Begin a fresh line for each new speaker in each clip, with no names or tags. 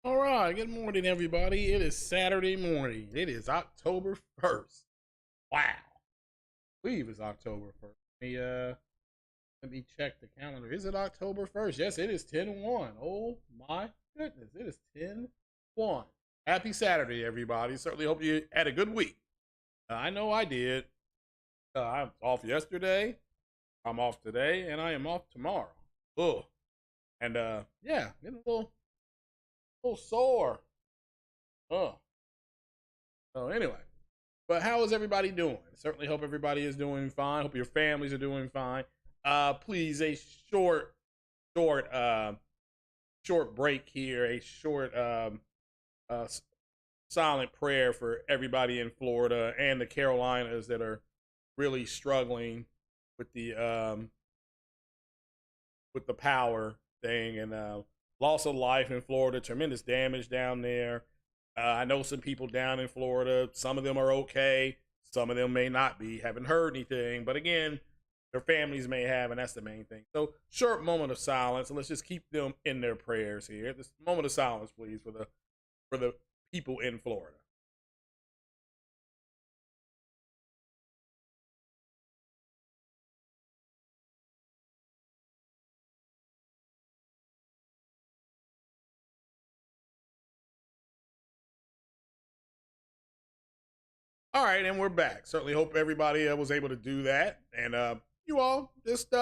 All right, good morning, everybody. It is Saturday morning. It is October 1st. Wow. I believe it's October 1st. Let me check the calendar. Is it October 1st? Yes, it is 10-1. Oh my goodness. It is 10-1. Happy Saturday, everybody. Certainly hope you had a good week. I know I did. I was off yesterday. I'm off today, and I am off tomorrow. Oh. And yeah, getting a little sore. Oh. So anyway, but how is everybody doing? Certainly hope everybody is doing fine. Hope your families are doing fine. Please, a short, short break here. A short, uh, silent prayer for everybody in Florida and the Carolinas that are really struggling with the power thing and loss of life in Florida, tremendous damage down there. I know some people down in Florida. Some of them are okay. Some of them may not be. Haven't heard anything. But again, their families may have, and that's the main thing. So, short moment of silence, and let's just keep them in their prayers here. This moment of silence, please, for the people in Florida. All right, and we're back. Certainly hope everybody was able to do that, and you all just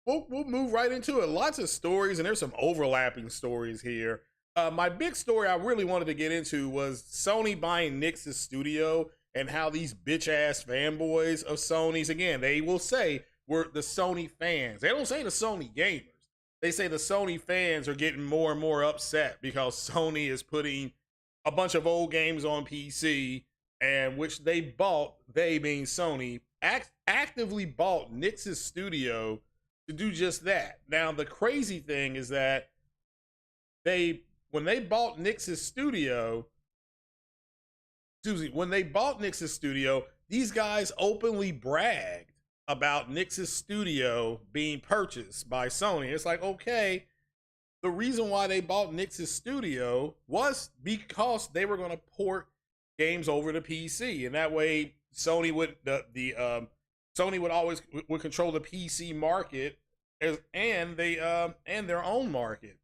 we'll move right into it. Lots of stories, and there's some overlapping stories here. My big story I really wanted to get into was Sony buying NYX's studio and how these bitch ass fanboys of Sony's, again, they will say we're the Sony fans. They don't say the Sony gamers. They say the Sony fans are getting more and more upset because Sony is putting a bunch of old games on PC, and which they bought, they being Sony, actively bought NYX's studio to do just that. Now, the crazy thing is that when they bought NYX's studio, when they bought NYX's studio, these guys openly bragged about NYX's studio being purchased by Sony. It's like, okay, the reason why they bought NYX's studio was because they were going to port games over to PC, and that way Sony would Sony would always would control the PC market and their own market.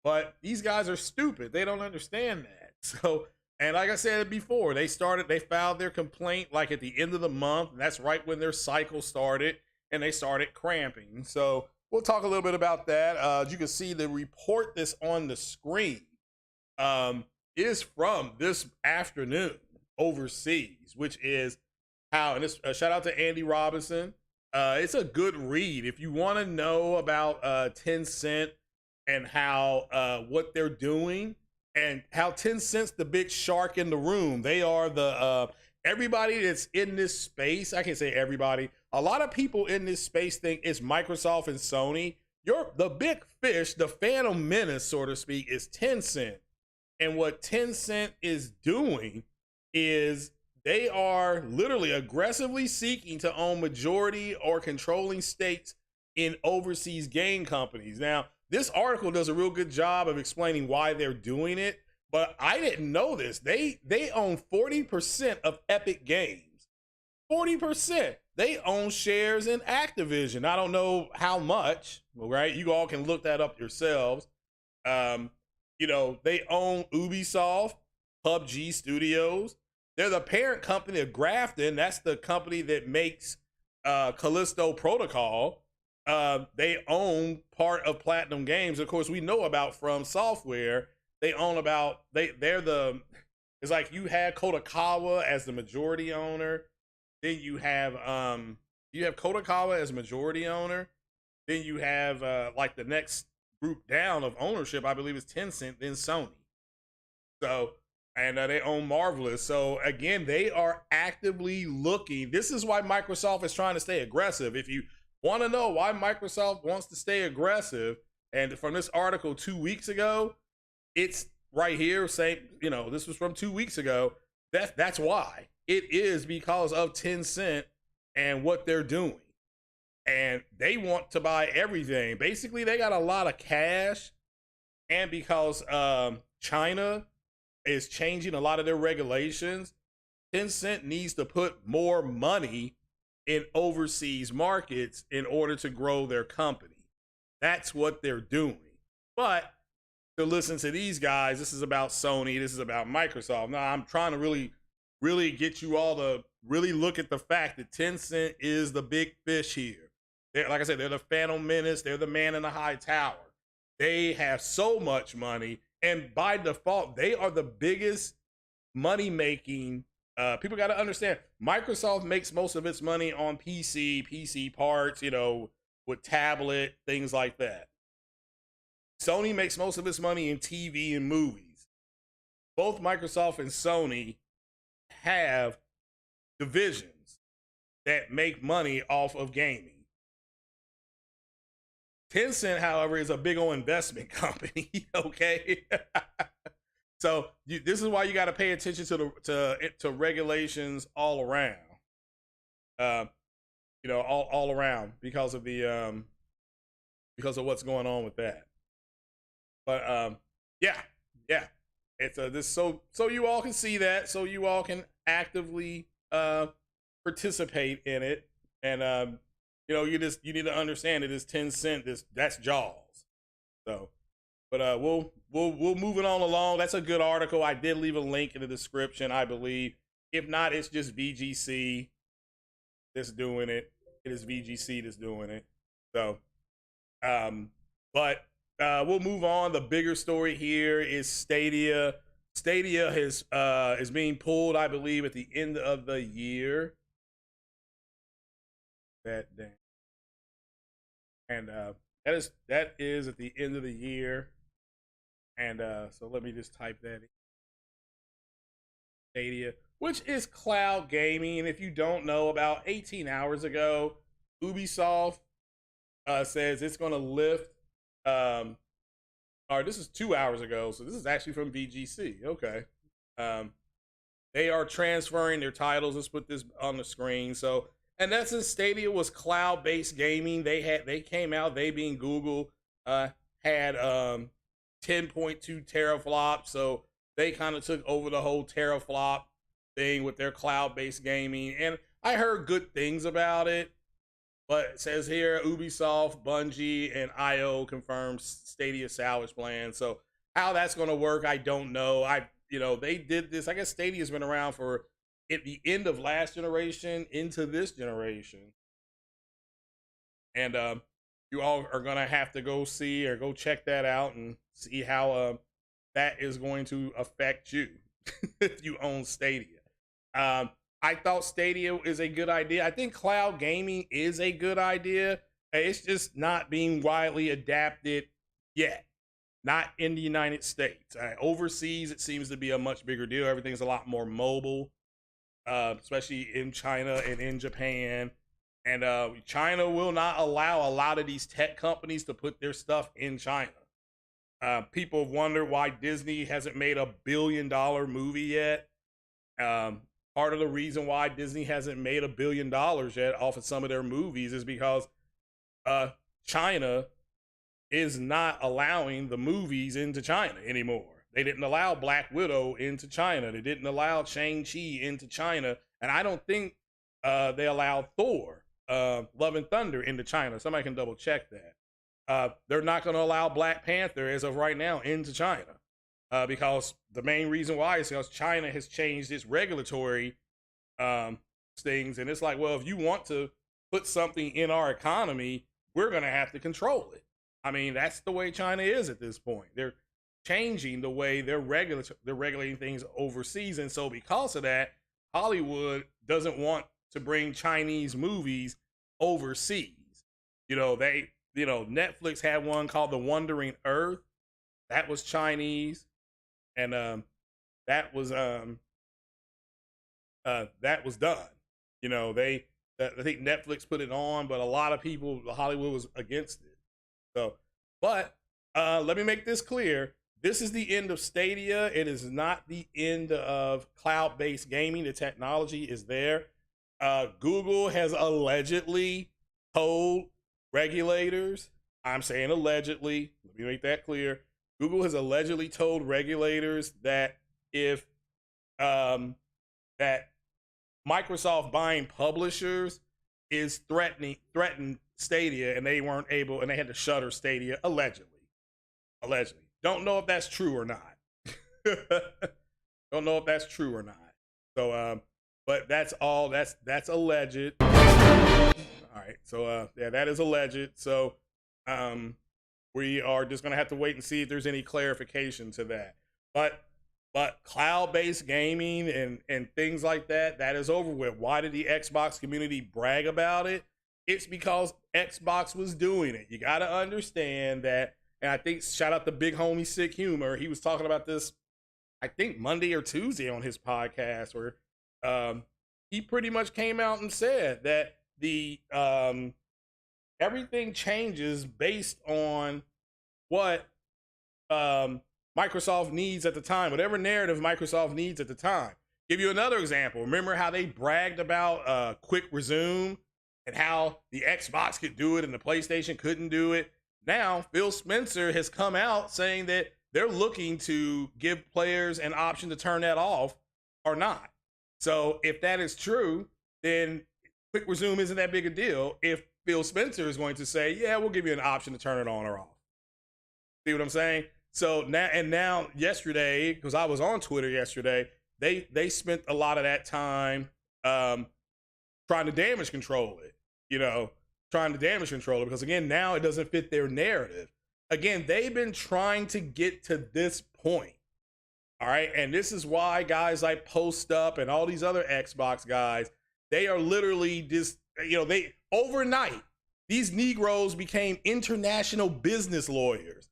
But these guys are stupid. They don't understand that. So, and like I said before, they filed their complaint like at the end of the month, and that's right when their cycle started, and they started cramping. So we'll talk a little bit about that. As you can see, the report that's on the screen is from this afternoon overseas, which is how, and this shout out to Andy Robinson. It's a good read if you want to know about Tencent and how what they're doing, and how Tencent's the big shark in the room. They are the everybody that's in this space. I can't say everybody. A lot of people in this space think it's Microsoft and Sony. The big fish, the Phantom Menace, so to speak, is Tencent. And what Tencent is doing is they are literally aggressively seeking to own majority or controlling stakes in overseas game companies. Now, this article does a real good job of explaining why they're doing it, but I didn't know this. They own 40% of Epic Games. 40%. They own shares in Activision. I don't know how much, right? You all can look that up yourselves. You know, they own Ubisoft, PUBG Studios. They're the parent company of Grafton. That's the company that makes Callisto Protocol. They own part of Platinum Games. Of course, we know about From Software. They own it's like you had Kodakawa as the majority owner. Then you have Kodakawa as majority owner. Then you have like the next group down of ownership, I believe, is Tencent, then Sony. So, and they own Marvelous. So again, they are actively looking. This is why Microsoft is trying to stay aggressive. If you want to know why Microsoft wants to stay aggressive, and from this article 2 weeks ago, it's right here saying, you know, this was from 2 weeks ago. That's why. It is because of Tencent and what they're doing. And they want to buy everything. Basically, they got a lot of cash, and because China is changing a lot of their regulations, Tencent needs to put more money in overseas markets in order to grow their company. That's what they're doing. But to listen to these guys, this is about Sony, this is about Microsoft. Now, I'm trying to really get you all to really look at the fact that Tencent is the big fish here. Like I said, they're the Phantom Menace, they're the man in the high tower. They have so much money, and by default, they are the biggest money-making. People got to understand, Microsoft makes most of its money on PC parts, you know, with tablet, things like that. Sony makes most of its money in TV and movies. Both Microsoft and Sony have divisions that make money off of gaming. Tencent, however, is a big old investment company, okay? So this is why you got to pay attention to regulations all around. You know, all around because of the because of what's going on with that. But yeah, it's this so you all can see that, so you all can actively participate in it, and you know, you need to understand it is Tencent. That's Jaws. So. But we'll move it on along. That's a good article. I did leave a link in the description, I believe. If not, it's just VGC that's doing it. It is VGC that's doing it. So, but we'll move on. The bigger story here is Stadia. Stadia is being pulled, I believe, at the end of the year. And that is at the end of the year. And so let me just type that in. Stadia, which is cloud gaming. And if you don't know, about 18 hours ago, Ubisoft says it's going to lift, or this is 2 hours ago, so this is actually from VGC. Okay. They are transferring their titles. Let's put this on the screen. So, and that's in Stadia was cloud-based gaming. They came out, they being Google, had 10.2 teraflops, so they kind of took over the whole teraflop thing with their cloud-based gaming, and I heard good things about it. But it says here Ubisoft, Bungie, and IO confirmed Stadia salvage plan. So how that's going to work, I don't know. They did this. I guess Stadia's been around for at the end of last generation into this generation, and you all are going to have to go see or go check that out and see how that is going to affect you if you own Stadia. I thought Stadia is a good idea. I think cloud gaming is a good idea. It's just not being widely adapted yet. Not in the United States. Overseas, it seems to be a much bigger deal. Everything's a lot more mobile, especially in China and in Japan. And China will not allow a lot of these tech companies to put their stuff in China. People have wondered why Disney hasn't made a $1 billion movie yet. Part of the reason why Disney hasn't made $1 billion yet off of some of their movies is because China is not allowing the movies into China anymore. They didn't allow Black Widow into China. They didn't allow Shang-Chi into China. And I don't think they allowed Thor, Love and Thunder into China. Somebody can double check that. They're not going to allow Black Panther as of right now into China. Because the main reason why is because China has changed its regulatory things. And it's like, well, if you want to put something in our economy, we're going to have to control it. I mean, that's the way China is at this point. They're changing the way they're regulating things overseas. And so because of that, Hollywood doesn't want to bring Chinese movies overseas. Netflix had one called The Wandering Earth. That was Chinese. And that was done. I think Netflix put it on, but a lot of people, Hollywood was against it. So, but let me make this clear. This is the end of Stadia. It is not the end of cloud-based gaming. The technology is there. Google has allegedly told regulators, I'm saying allegedly, let me make that clear, Google has allegedly told regulators that if that Microsoft buying publishers is threatened Stadia, and they weren't able, and they had to shutter Stadia allegedly. Don't know if that's true or not. Don't know if that's true or not. So but that's all, that's alleged. All right, so yeah, that is alleged. So we are just gonna have to wait and see if there's any clarification to that. But cloud-based gaming and things like that is over with. Why did the Xbox community brag about it? It's because Xbox was doing it. You got to understand that. And I think, shout out to Big Homie Sick Humor. He was talking about this, I think Monday or Tuesday on his podcast, where he pretty much came out and said that the everything changes based on what Microsoft needs at the time, whatever narrative Microsoft needs at the time. Give you another example. Remember how they bragged about quick resume and how the Xbox could do it and the PlayStation couldn't do it? Now, Phil Spencer has come out saying that they're looking to give players an option to turn that off or not. So if that is true, then quick resume isn't that big a deal if Phil Spencer is going to say, yeah, we'll give you an option to turn it on or off. See what I'm saying? So now yesterday, because I was on Twitter yesterday, they spent a lot of that time trying to damage control it, because again, now it doesn't fit their narrative. Again, they've been trying to get to this point. All right. And this is why guys like Post Up and all these other Xbox guys, they are literally just, they overnight, these Negroes became international business lawyers.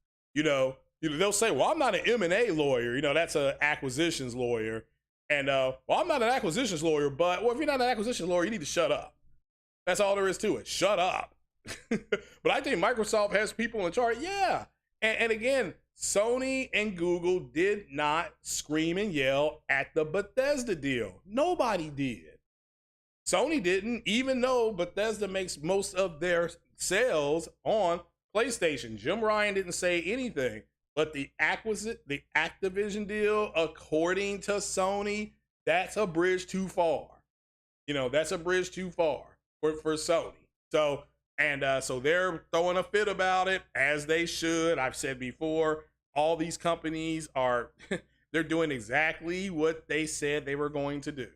They'll say, well, I'm not an M&A lawyer. That's an acquisitions lawyer. And, well, I'm not an acquisitions lawyer, but, well, if you're not an acquisitions lawyer, you need to shut up. That's all there is to it. Shut up. But I think Microsoft has people in charge. Yeah. And again, Sony and Google did not scream and yell at the Bethesda deal. Nobody did. Sony didn't, even though Bethesda makes most of their sales on PlayStation. Jim Ryan didn't say anything. But the Activision deal, according to Sony, that's a bridge too far. That's a bridge too far for Sony. So they're throwing a fit about it, as they should. I've said before, all these companies are, they're doing exactly what they said they were going to do.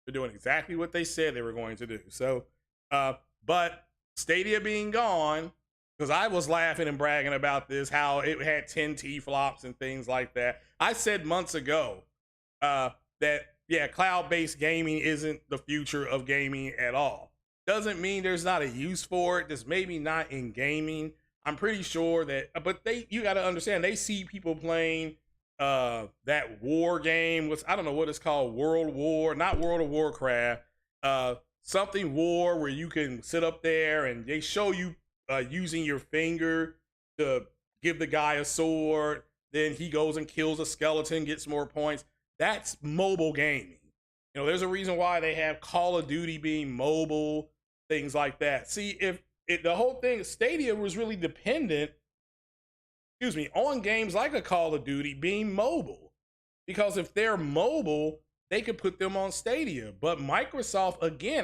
They're doing exactly what they said they were going to do. So, but Stadia being gone, because I was laughing and bragging about this, how it had 10 T-flops and things like that. I said months ago that, yeah, cloud-based gaming isn't the future of gaming at all. Doesn't mean there's not a use for it. Just maybe not in gaming. I'm pretty sure that, but you got to understand, they see people playing that war game. I don't know what it's called, World War, not World of Warcraft, something war, where you can sit up there and they show you using your finger to give the guy a sword, then he goes and kills a skeleton, gets more points. That's mobile gaming. There's a reason why they have Call of Duty being mobile, things like that. See, if the whole thing, Stadia was really dependent, on games like a Call of Duty being mobile. Because if they're mobile, they could put them on Stadia. But Microsoft, again,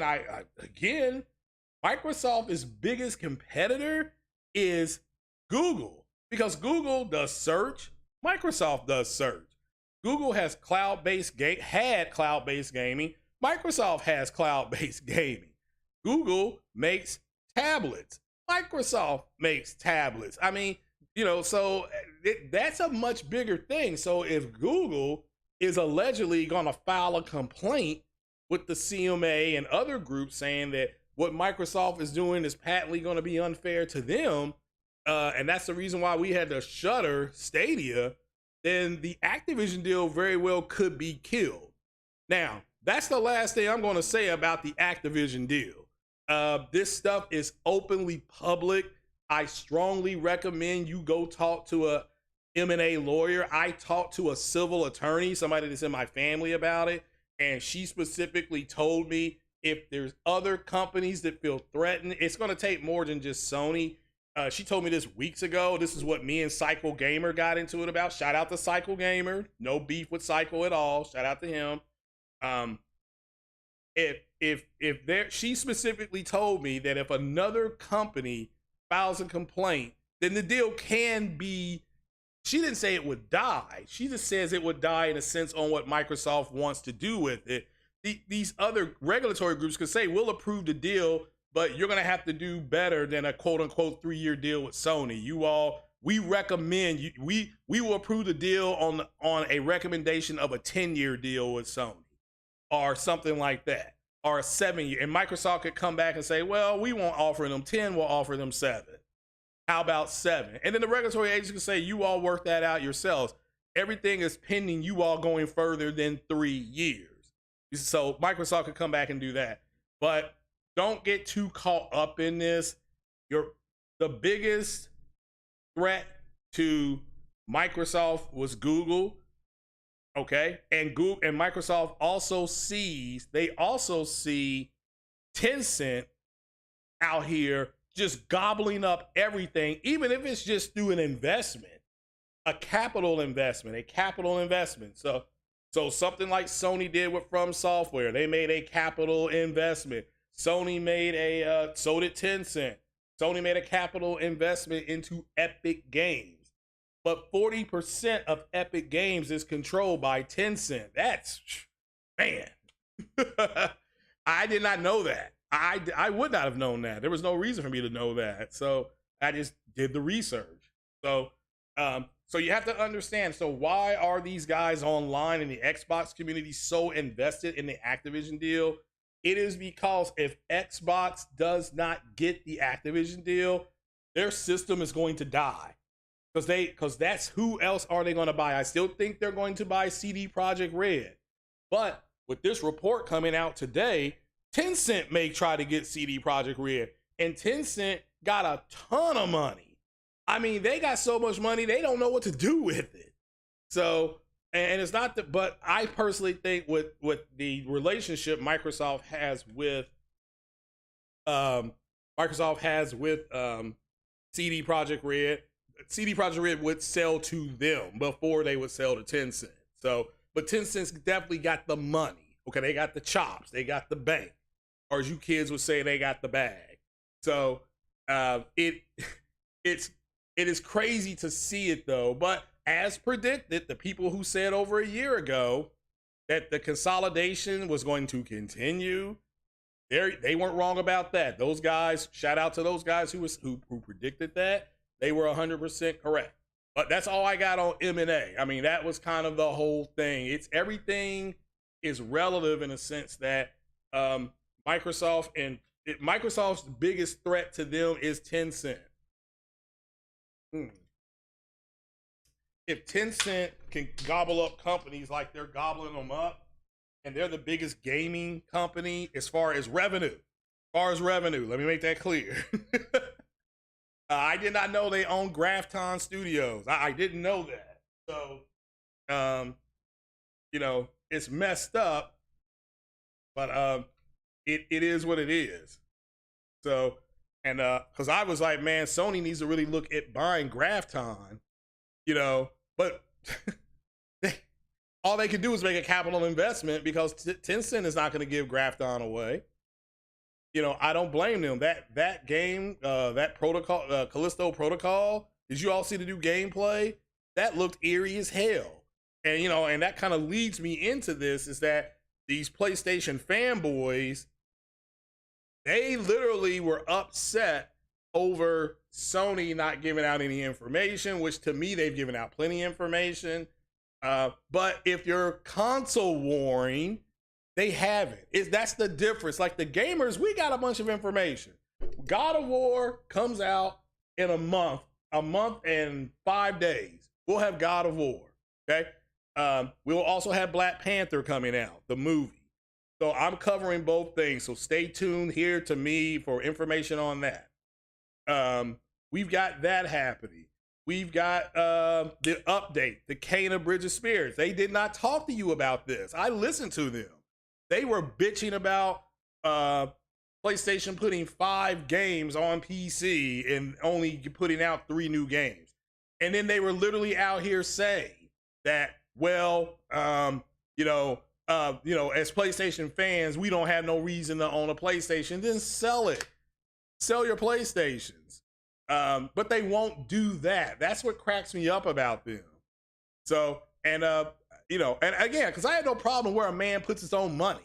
Microsoft's biggest competitor is Google, because Google does search, Microsoft does search. Google has had cloud-based gaming. Microsoft has cloud-based gaming. Google makes tablets. Microsoft makes tablets. I mean, so that's a much bigger thing. So if Google is allegedly going to file a complaint with the CMA and other groups saying that what Microsoft is doing is patently going to be unfair to them, and that's the reason why we had to shutter Stadia, then the Activision deal very well could be killed. Now, that's the last thing I'm going to say about the Activision deal. This stuff is openly public. I strongly recommend you go talk to a M&A lawyer. I talked to a civil attorney, somebody that's in my family, about it, and she specifically told me if there's other companies that feel threatened, it's going to take more than just Sony. She told me this weeks ago. This is what me and Cycle Gamer got into it about. Shout out to Cycle Gamer. No beef with Cycle at all. Shout out to him. If there, she specifically told me that if another company files a complaint, then the deal can be. She didn't say it would die. She just says it would die in a sense on what Microsoft wants to do with it. These other regulatory groups could say, we'll approve the deal, but you're going to have to do better than a quote unquote 3-year deal with Sony. We recommend you, we will approve the deal on a recommendation of a 10-year deal with Sony or something like that, or a 7-year. And Microsoft could come back and say, well, we won't offer them 10, we'll offer them 7. How about 7? And then the regulatory agency can say, you all work that out yourselves. Everything is pending you all going further than 3 years. So Microsoft could come back and do that. But don't get too caught up in this. The biggest threat to Microsoft was Google. Okay. And Microsoft also see Tencent out here just gobbling up everything, even if it's just through an investment, a capital investment. So something like Sony did with From Software, they made a capital investment. Sony made so did Tencent. Sony made a capital investment into Epic Games, but 40% of Epic Games is controlled by Tencent. That's, man, I did not know that. I would not have known that. There was no reason for me to know that. So I just did the research. So you have to understand. So why are these guys online in the Xbox community so invested in the Activision deal? It is because if Xbox does not get the Activision deal, their system is going to die. Because that's who else are they going to buy? I still think they're going to buy CD Projekt Red. But with this report coming out today, Tencent may try to get CD Projekt Red, and Tencent got a ton of money. I mean, they got so much money, they don't know what to do with it. So, and it's not that, but I personally think with the relationship Microsoft has with CD Projekt Red, CD Projekt Red would sell to them before they would sell to Tencent. So, but Tencent's definitely got the money. Okay, they got the chops, they got the bank. Or as you kids would say, they got the bag. So it is crazy to see it though. But as predicted, the people who said over a year ago that the consolidation was going to continue, they weren't wrong about that. Those guys, shout out to those guys who predicted that. They were 100% correct. But that's all I got on M&A. I mean, that was kind of the whole thing. Everything is relative in a sense that Microsoft's biggest threat to them is Tencent. If Tencent can gobble up companies like they're gobbling them up, and they're the biggest gaming company as far as revenue. Let me make that clear. I did not know they own Grafton Studios. I didn't know that. So, it's messed up, but it is what it is. So, and because I was like, man, Sony needs to really look at buying Grafton, but all they could do is make a capital investment because Tencent is not going to give Grafton away. I don't blame them. That game, that protocol, Callisto Protocol, did you all see the new gameplay? That looked eerie as hell. And, and that kind of leads me into this, is that these PlayStation fanboys, they literally were upset over Sony not giving out any information, which to me, they've given out plenty of information. But if you're console warring, they haven't. That's the difference. Like the gamers, we got a bunch of information. God of War comes out in a month and 5 days. We'll have God of War, okay? We'll also have Black Panther coming out, the movie. So I'm covering both things. So stay tuned here to me for information on that. We've got that happening. We've got the update, the Kena Bridge of Spirits. They did not talk to you about this. I listened to them. They were bitching about PlayStation putting 5 games on PC and only putting out 3 new games. And then they were literally out here saying that, well, you know, as PlayStation fans, we don't have no reason to own a PlayStation. Then sell it. Sell your PlayStations. But they won't do that. That's what cracks me up about them. So, and you know, and again, because I had no problem where a man puts his own money.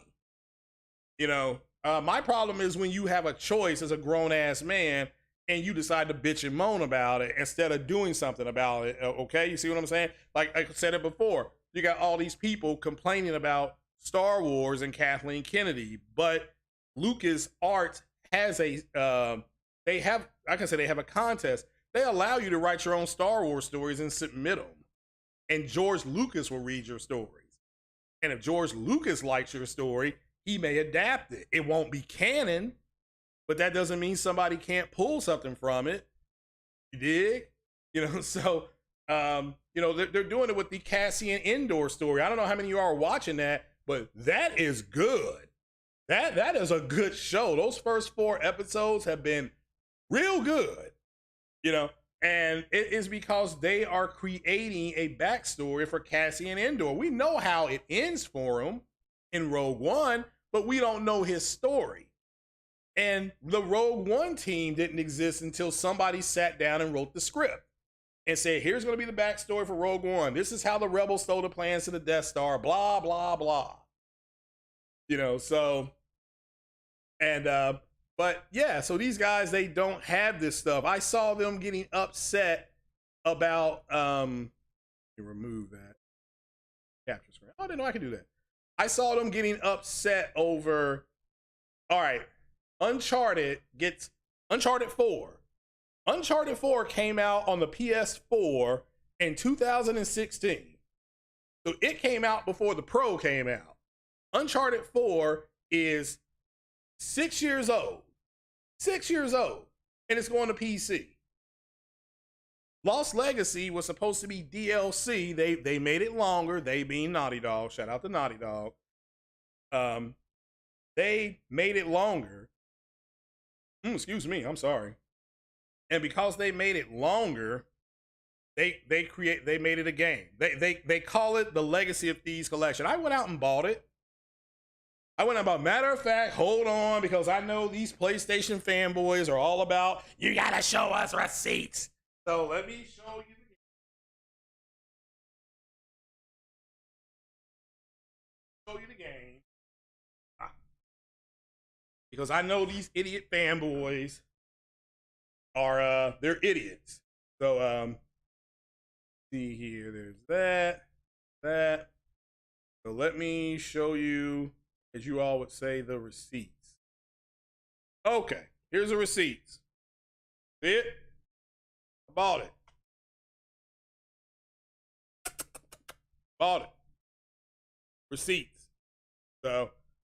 You know, my problem is when you have a choice as a grown-ass man and you decide to bitch and moan about it instead of doing something about it. Okay, you see what I'm saying? Like I said it before, you got all these people complaining about Star Wars and Kathleen Kennedy, but Lucas Arts has a, they have a contest. They allow you to write your own Star Wars stories and submit them. And George Lucas will read your stories. And if George Lucas likes your story, he may adapt it. It won't be canon, but that doesn't mean somebody can't pull something from it. You dig? You know, so, you know, they're doing it with the Cassian Endor story. I don't know how many of you are watching that, but that is good. That is a good show. Those first 4 episodes have been real good, you know, and it is because they are creating a backstory for Cassian Endor. We know how it ends for him in Rogue One, but we don't know his story. And the Rogue One team didn't exist until somebody sat down and wrote the script and said, here's going to be the backstory for Rogue One. This is how the rebels stole the plans to the Death Star, blah, blah, blah. You know, so, and, but yeah, so these guys, they don't have this stuff. I saw them getting upset about, remove that capture screen. Oh, I didn't know I could do that. I saw them getting upset over, all right, Uncharted 4. Uncharted 4 came out on the PS4 in 2016. So it came out before the Pro came out. Uncharted 4 is 6 years old. 6 years old. And it's going to PC. Lost Legacy was supposed to be DLC. They made it longer. They being Naughty Dog. Shout out to Naughty Dog. They made it longer. Excuse me, I'm sorry. And because they made it longer, they made it a game. They call it the Legacy of Thieves Collection. I went out and bought it. Matter of fact, hold on, because I know these PlayStation fanboys are all about, you gotta show us receipts. So let me show you the game. Because I know these idiot fanboys are they're idiots. So see here, there's that. So let me show you, as you all would say, the receipts. Okay, here's the receipts. See it? I bought it. Bought it. Receipts. So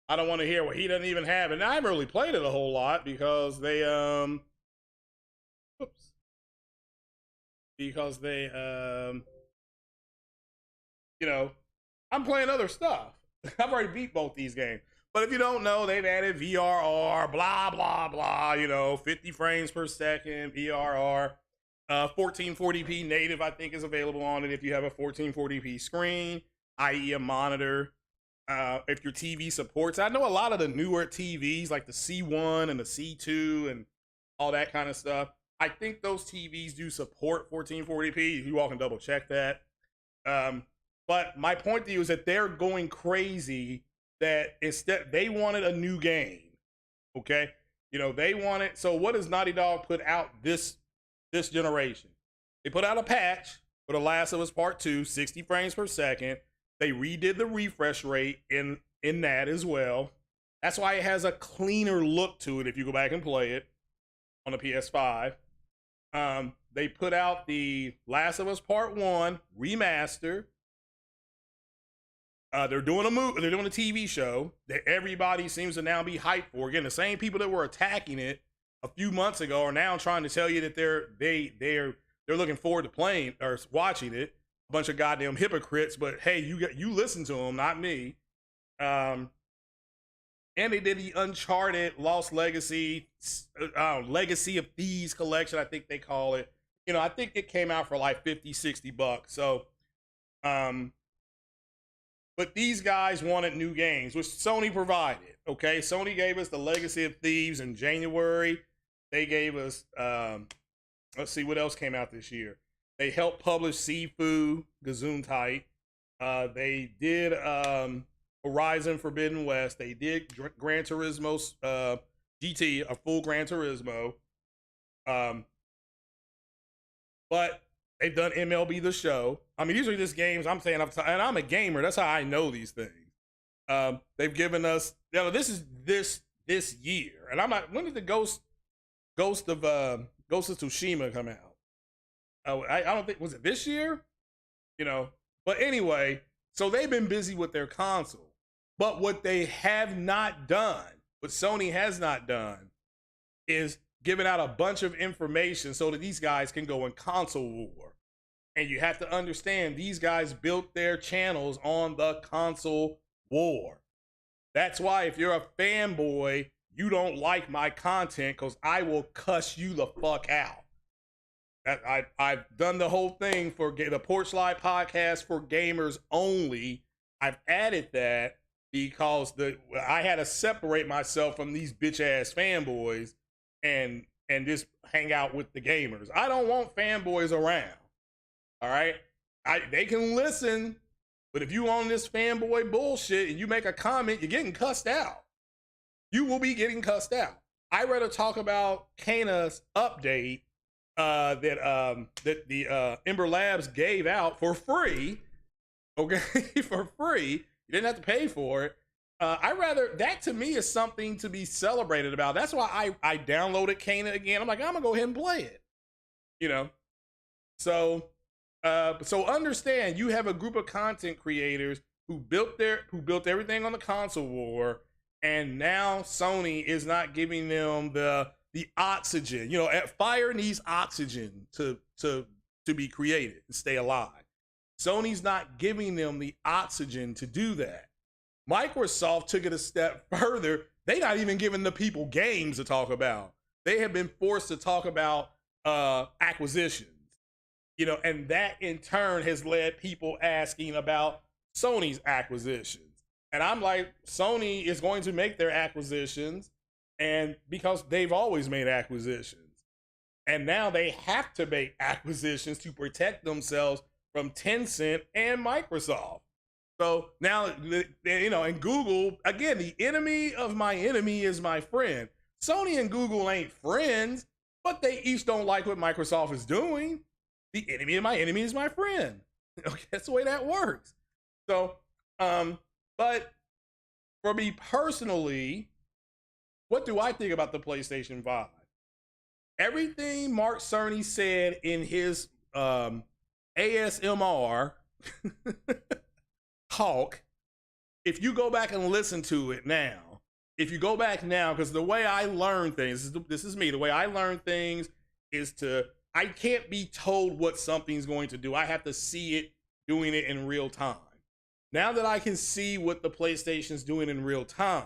I don't want to hear what he doesn't even have. And I haven't really played it a whole lot because they, you know, I'm playing other stuff. I've already beat both these games. But if you don't know, they've added VRR, blah, blah, blah, you know, 50 frames per second, VRR, 1440p native, I think, is available on it if you have a 1440p screen, i.e. a monitor. If your TV supports, I know a lot of the newer TVs like the C1 and the C2 and all that kind of stuff, I think those TVs do support 1440p. You all can double check that. But my point to you is that they're going crazy that instead they wanted a new game. Okay, you know, they wanted, so what does Naughty Dog put out this generation? They put out a patch for The Last of Us Part 2, 60 frames per second. They redid the refresh rate in that as well. That's why it has a cleaner look to it if you go back and play it on the PS5. They put out the Last of Us Part 1 remaster. They're doing a movie. They're doing a TV show that everybody seems to now be hyped for. Again, the same people that were attacking it a few months ago are now trying to tell you that they're looking forward to playing or watching it. A bunch of goddamn hypocrites. But hey, you listen to them, not me. And they did the Uncharted Lost Legacy, Legacy of Thieves collection, I think they call it. You know, I think it came out for like 50, 60 bucks. So, but these guys wanted new games, which Sony provided. Okay, Sony gave us the Legacy of Thieves in January. They gave us, let's see what else came out this year. They helped publish Sifu, Gesundheit. They did Horizon Forbidden West. They did Gran Turismo GT, a full Gran Turismo. But they've done MLB The Show. I mean, these are just games I'm saying, and I'm a gamer. That's how I know these things. They've given us, you know, this is this year, and I'm not. When did the Ghost of Tsushima come out? I don't think, was it this year? You know, but anyway, so they've been busy with their console. But what they have not done, what Sony has not done, is giving out a bunch of information so that these guys can go in console war. And you have to understand, these guys built their channels on the console war. That's why if you're a fanboy, you don't like my content, because I will cuss you the fuck out. I've done the whole thing for the Porch Live podcast for gamers only. I've added that because I had to separate myself from these bitch ass fanboys and just hang out with the gamers. I don't want fanboys around. All right, they can listen, but if you on this fanboy bullshit and you make a comment, you're getting cussed out. You will be getting cussed out. I'd rather talk about Kana's update that the Ember Labs gave out for free. Okay, for free. You didn't have to pay for it. I rather, that to me is something to be celebrated about. That's why I downloaded Kana again. I'm like, I'm gonna go ahead and play it. You know, so understand, you have a group of content creators who built everything on the console war, and now Sony is not giving them the oxygen. You know, fire needs oxygen to be created and stay alive. Sony's not giving them the oxygen to do that. Microsoft took it a step further. They're not even giving the people games to talk about. They have been forced to talk about acquisitions. You know, and that in turn has led people asking about Sony's acquisitions. And I'm like, Sony is going to make their acquisitions, and because they've always made acquisitions. And now they have to make acquisitions to protect themselves from Tencent and Microsoft. So now, you know, and Google, again, the enemy of my enemy is my friend. Sony and Google ain't friends, but they each don't like what Microsoft is doing. The enemy of my enemy is my friend. Okay, that's the way that works. So, but for me personally, what do I think about the PlayStation 5? Everything Mark Cerny said in his ASMR talk, if you go back and listen to it now, because the way I learn things, this is me, the way I learn things is I can't be told what something's going to do. I have to see it doing it in real time. Now that I can see what the PlayStation's doing in real time,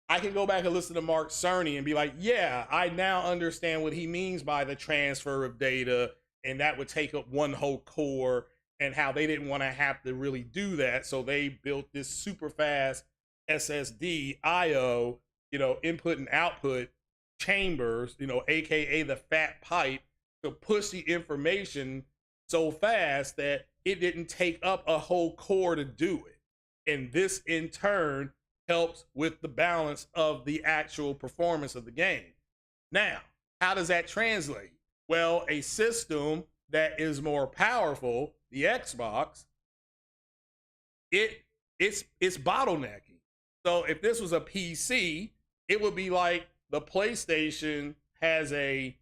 I can go back and listen to Mark Cerny and be like, yeah, I now understand what he means by the transfer of data, and that would take up one whole core, and how they didn't want to have to really do that. So they built this super fast SSD IO, you know, input and output chambers, you know, AKA the fat pipe, to push the information so fast that it didn't take up a whole core to do it. And this in turn helps with the balance of the actual performance of the game. Now, how does that translate? Well, a system that is more powerful, the Xbox, it's bottlenecking. So if this was a PC, it would be like the PlayStation has a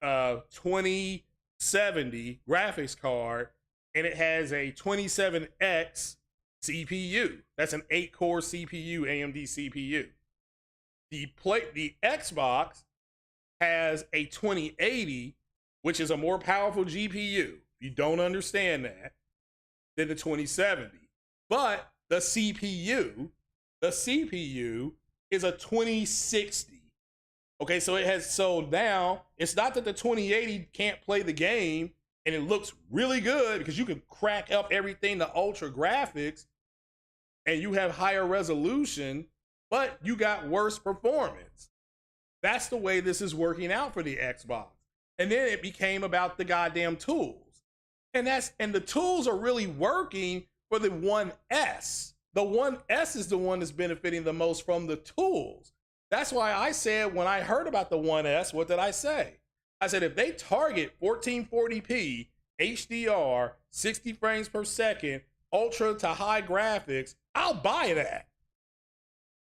2070 graphics card, and it has a 27X CPU. That's an 8-core CPU, AMD CPU. The Xbox has a 2080, which is a more powerful GPU. You don't understand that, than the 2070. But the CPU The CPU is a 2060. Okay, so it has, so now it's not that the 2080 can't play the game and it looks really good because you can crack up everything to ultra graphics and you have higher resolution, but you got worse performance. That's the way this is working out for the Xbox. And then it became about the goddamn tools. And the tools are really working for the One S. The One S is the one that's benefiting the most from the tools. That's why I said when I heard about the One S, what did I say? I said, if they target 1440p, HDR, 60 frames per second, ultra to high graphics, I'll buy that.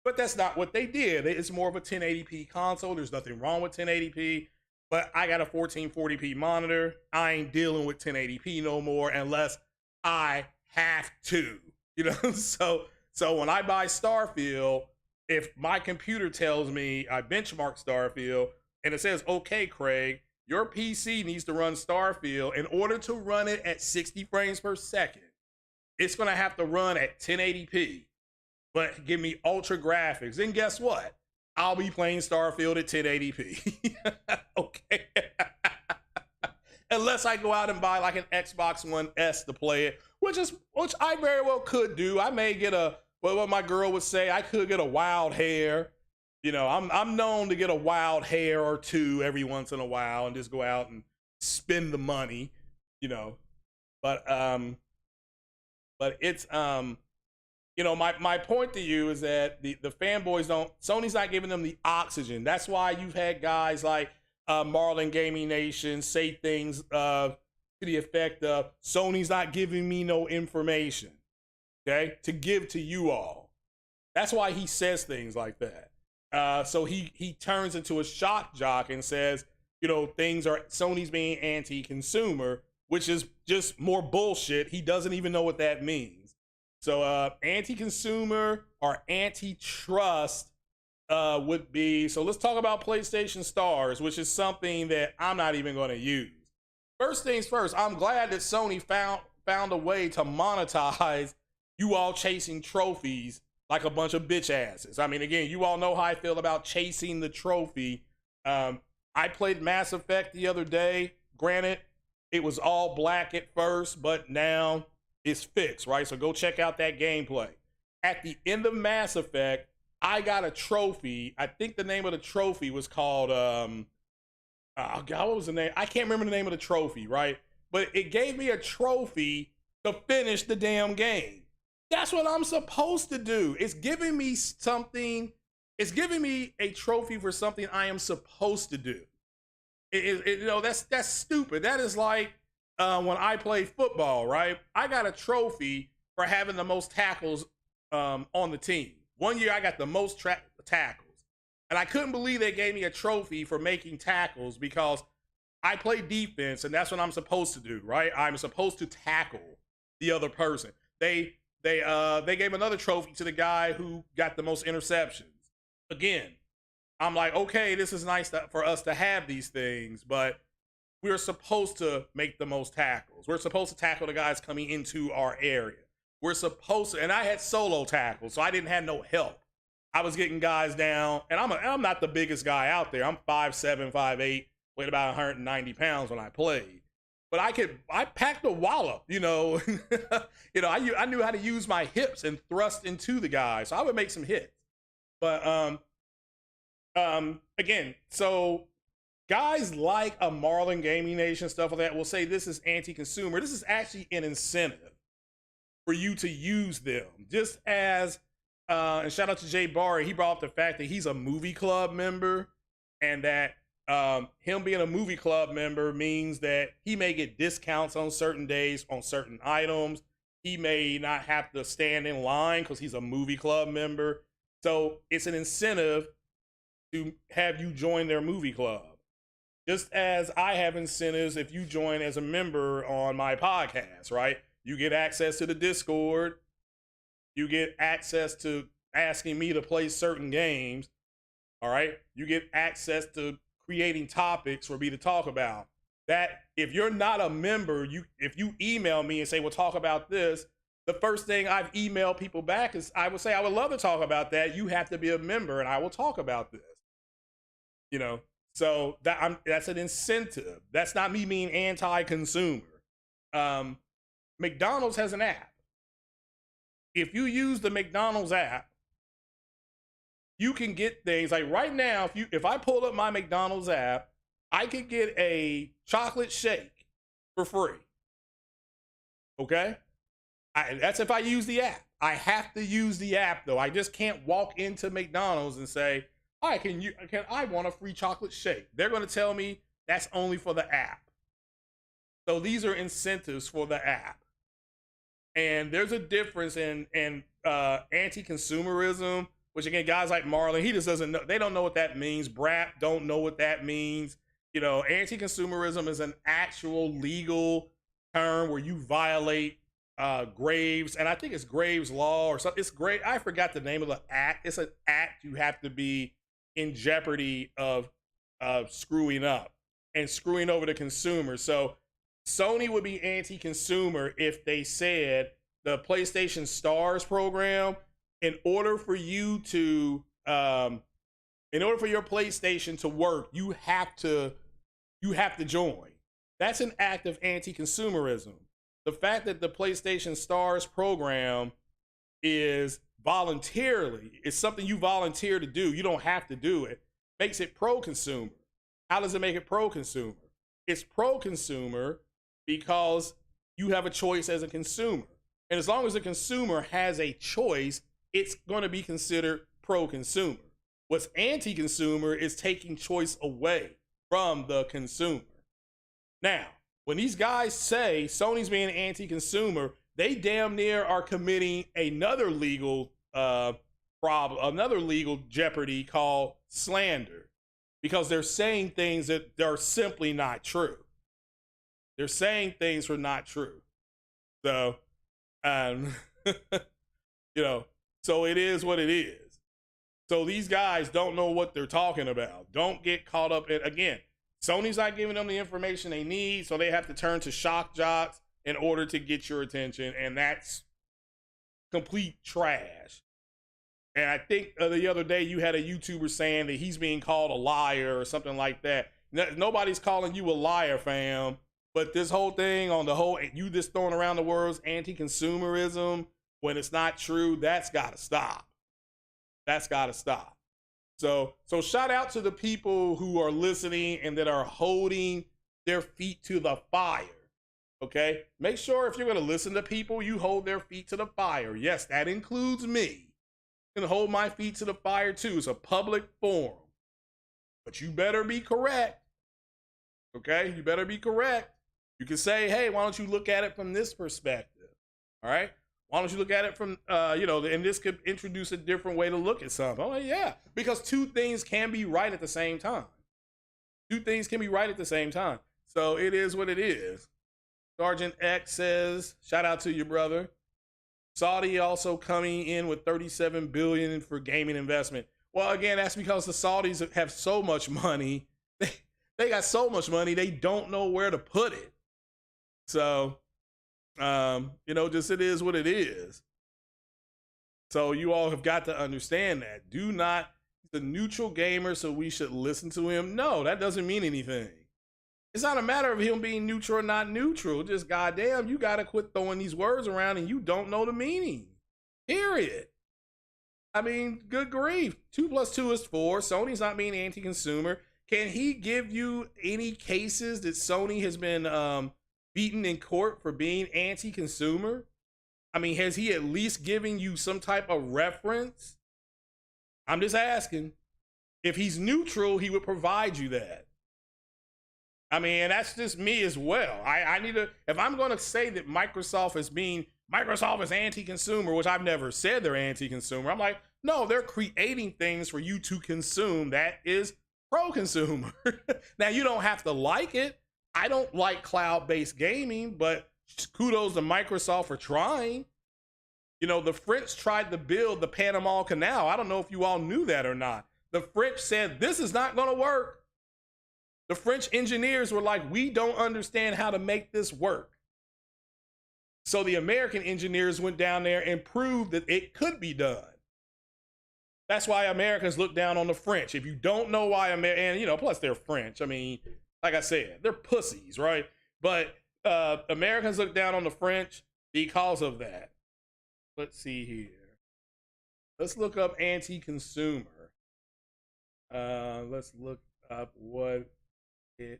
But that's not what they did. It's more of a 1080p console. There's nothing wrong with 1080p, but I got a 1440p monitor. I ain't dealing with 1080p no more unless I have to, you know? So when I buy Starfield, if my computer tells me I benchmark Starfield and it says, okay, Craig, your PC needs to run Starfield in order to run it at 60 frames per second. It's gonna have to run at 1080p, but give me ultra graphics. And guess what? I'll be playing Starfield at 1080p. Okay. Unless I go out and buy like an Xbox One S to play it, which I very well could do. I may get what my girl would say, I could get a wild hair. You know, I'm known to get a wild hair or two every once in a while and just go out and spend the money, you know. But it's you know, my point to you is that the fanboys Sony's not giving them the oxygen. That's why you've had guys like MarlonGamingNation say things to the effect of, Sony's not giving me no information, okay, to give to you all. That's why he says things like that. So he turns into a shock jock and says, you know, Sony's being anti-consumer, which is just more bullshit. He doesn't even know what that means. So anti-consumer or antitrust would be, so let's talk about PlayStation Stars, which is something that I'm not even going to use. First things first, I'm glad that Sony found a way to monetize you all chasing trophies like a bunch of bitch asses. I mean, again, you all know how I feel about chasing the trophy. I played Mass Effect the other day. Granted, it was all black at first, but now it's fixed, right? So go check out that gameplay. At the end of Mass Effect, I got a trophy. I think the name of the trophy was called, oh God, what was the name? I can't remember the name of the trophy, right? But it gave me a trophy to finish the damn game. That's what I'm supposed to do. It's giving me something. It's giving me a trophy for something I am supposed to do. You know, that's stupid. That is like when I play football, right? I got a trophy for having the most tackles on the team. One year I got the most tackles. And I couldn't believe they gave me a trophy for making tackles because I play defense and that's what I'm supposed to do, right? I'm supposed to tackle the other person. They gave another trophy to the guy who got the most interceptions. Again, I'm like, okay, this is nice for us to have these things, but we're supposed to make the most tackles. We're supposed to tackle the guys coming into our area. We're supposed to, and I had solo tackles, so I didn't have no help. I was getting guys down, and I'm not the biggest guy out there. I'm 5'7", 5'8", weighed about 190 pounds when I played. But I packed a wallop, you know. You know, I knew how to use my hips and thrust into the guy, so I would make some hits. But again, so guys like a MarlonGamingNation, stuff like that, will say this is anti-consumer. This is actually an incentive for you to use them. Just as, and shout out to Jay Barry, he brought up the fact that he's a movie club member, and that him being a movie club member means that he may get discounts on certain days on certain items. He may not have to stand in line because he's a movie club member. So it's an incentive to have you join their movie club. Just as I have incentives if you join as a member on my podcast, right? You get access to the Discord. You get access to asking me to play certain games. All right. You get access to creating topics for me to talk about. That if you're not a member, if you email me and say, we'll talk about this, the first thing I've emailed people back is I would say, I would love to talk about that. You have to be a member and I will talk about this. You know, so that's an incentive. That's not me being anti-consumer. McDonald's has an app. If you use the McDonald's app, you can get things like right now, if I pull up my McDonald's app, I could get a chocolate shake for free. Okay? That's if I use the app. I have to use the app though. I just can't walk into McDonald's and say, "Hi, I want a free chocolate shake." They're going to tell me that's only for the app. So these are incentives for the app. And there's a difference in anti-consumerism, which again, guys like Marlon, he just doesn't know. They don't know what that means. Brap don't know what that means. You know, anti-consumerism is an actual legal term where you violate Graves, and I think it's Graves law or something. It's great. I forgot the name of the act. It's an act you have to be in jeopardy of screwing up and screwing over the consumer. So Sony would be anti-consumer if they said the PlayStation Stars program, in order for you to, in order for your PlayStation to work, you have to join. That's an act of anti-consumerism. The fact that the PlayStation Stars program is voluntarily, it's something you volunteer to do, you don't have to do it, makes it pro-consumer. How does it make it pro-consumer? It's pro-consumer because you have a choice as a consumer. And as long as the consumer has a choice, it's going to be considered pro-consumer. What's anti-consumer is taking choice away from the consumer. Now, when these guys say Sony's being anti-consumer, they damn near are committing another legal problem, another legal jeopardy called slander, because they're saying things that are simply not true. They're saying things are not true. So, you know, so it is what it is. So these guys don't know what they're talking about. Don't get caught up in, again, Sony's not giving them the information they need, so they have to turn to shock jocks in order to get your attention, and that's complete trash. And I think the other day you had a YouTuber saying that he's being called a liar or something like that. Nobody's calling you a liar, fam. But this whole thing on the whole, you just throwing around the words anti-consumerism when it's not true, that's got to stop. That's got to stop. So shout out to the people who are listening and that are holding their feet to the fire. Okay? Make sure if you're going to listen to people, you hold their feet to the fire. Yes, that includes me. I'm going to hold my feet to the fire too. It's a public forum. But you better be correct. Okay? You better be correct. You can say, hey, why don't you look at it from this perspective? All right? Why don't you look at it from, you know, and this could introduce a different way to look at something. Oh, yeah, because two things can be right at the same time. Two things can be right at the same time. So it is what it is. Sergeant X says, shout out to your brother. Saudi also coming in with $37 billion for gaming investment. Well, again, that's because the Saudis have so much money. They got so much money, they don't know where to put it. So, you know, just it is what it is. So you all have got to understand that. Do not, he's a neutral gamer, so we should listen to him. No, that doesn't mean anything. It's not a matter of him being neutral or not neutral. Just goddamn, you got to quit throwing these words around and you don't know the meaning. Period. I mean, good grief. 2 + 2 is 4. Sony's not being anti-consumer. Can he give you any cases that Sony has been beaten in court for being anti-consumer? I mean, has he at least given you some type of reference? I'm just asking. If he's neutral, he would provide you that. I mean, and that's just me as well. I need to, if I'm going to say that Microsoft is anti-consumer, which I've never said they're anti-consumer. I'm like, no, they're creating things for you to consume. That is pro-consumer. Now, you don't have to like it. I don't like cloud-based gaming, but kudos to Microsoft for trying. You know, the French tried to build the Panama Canal. I don't know if you all knew that or not. The French said, this is not going to work. The French engineers were like, we don't understand how to make this work. So the American engineers went down there and proved that it could be done. That's why Americans look down on the French. If you don't know why and you know, plus they're French. I mean, like I said, they're pussies, right? But Americans look down on the French because of that. Let's see here. Let's look up anti-consumer. Let's look up what it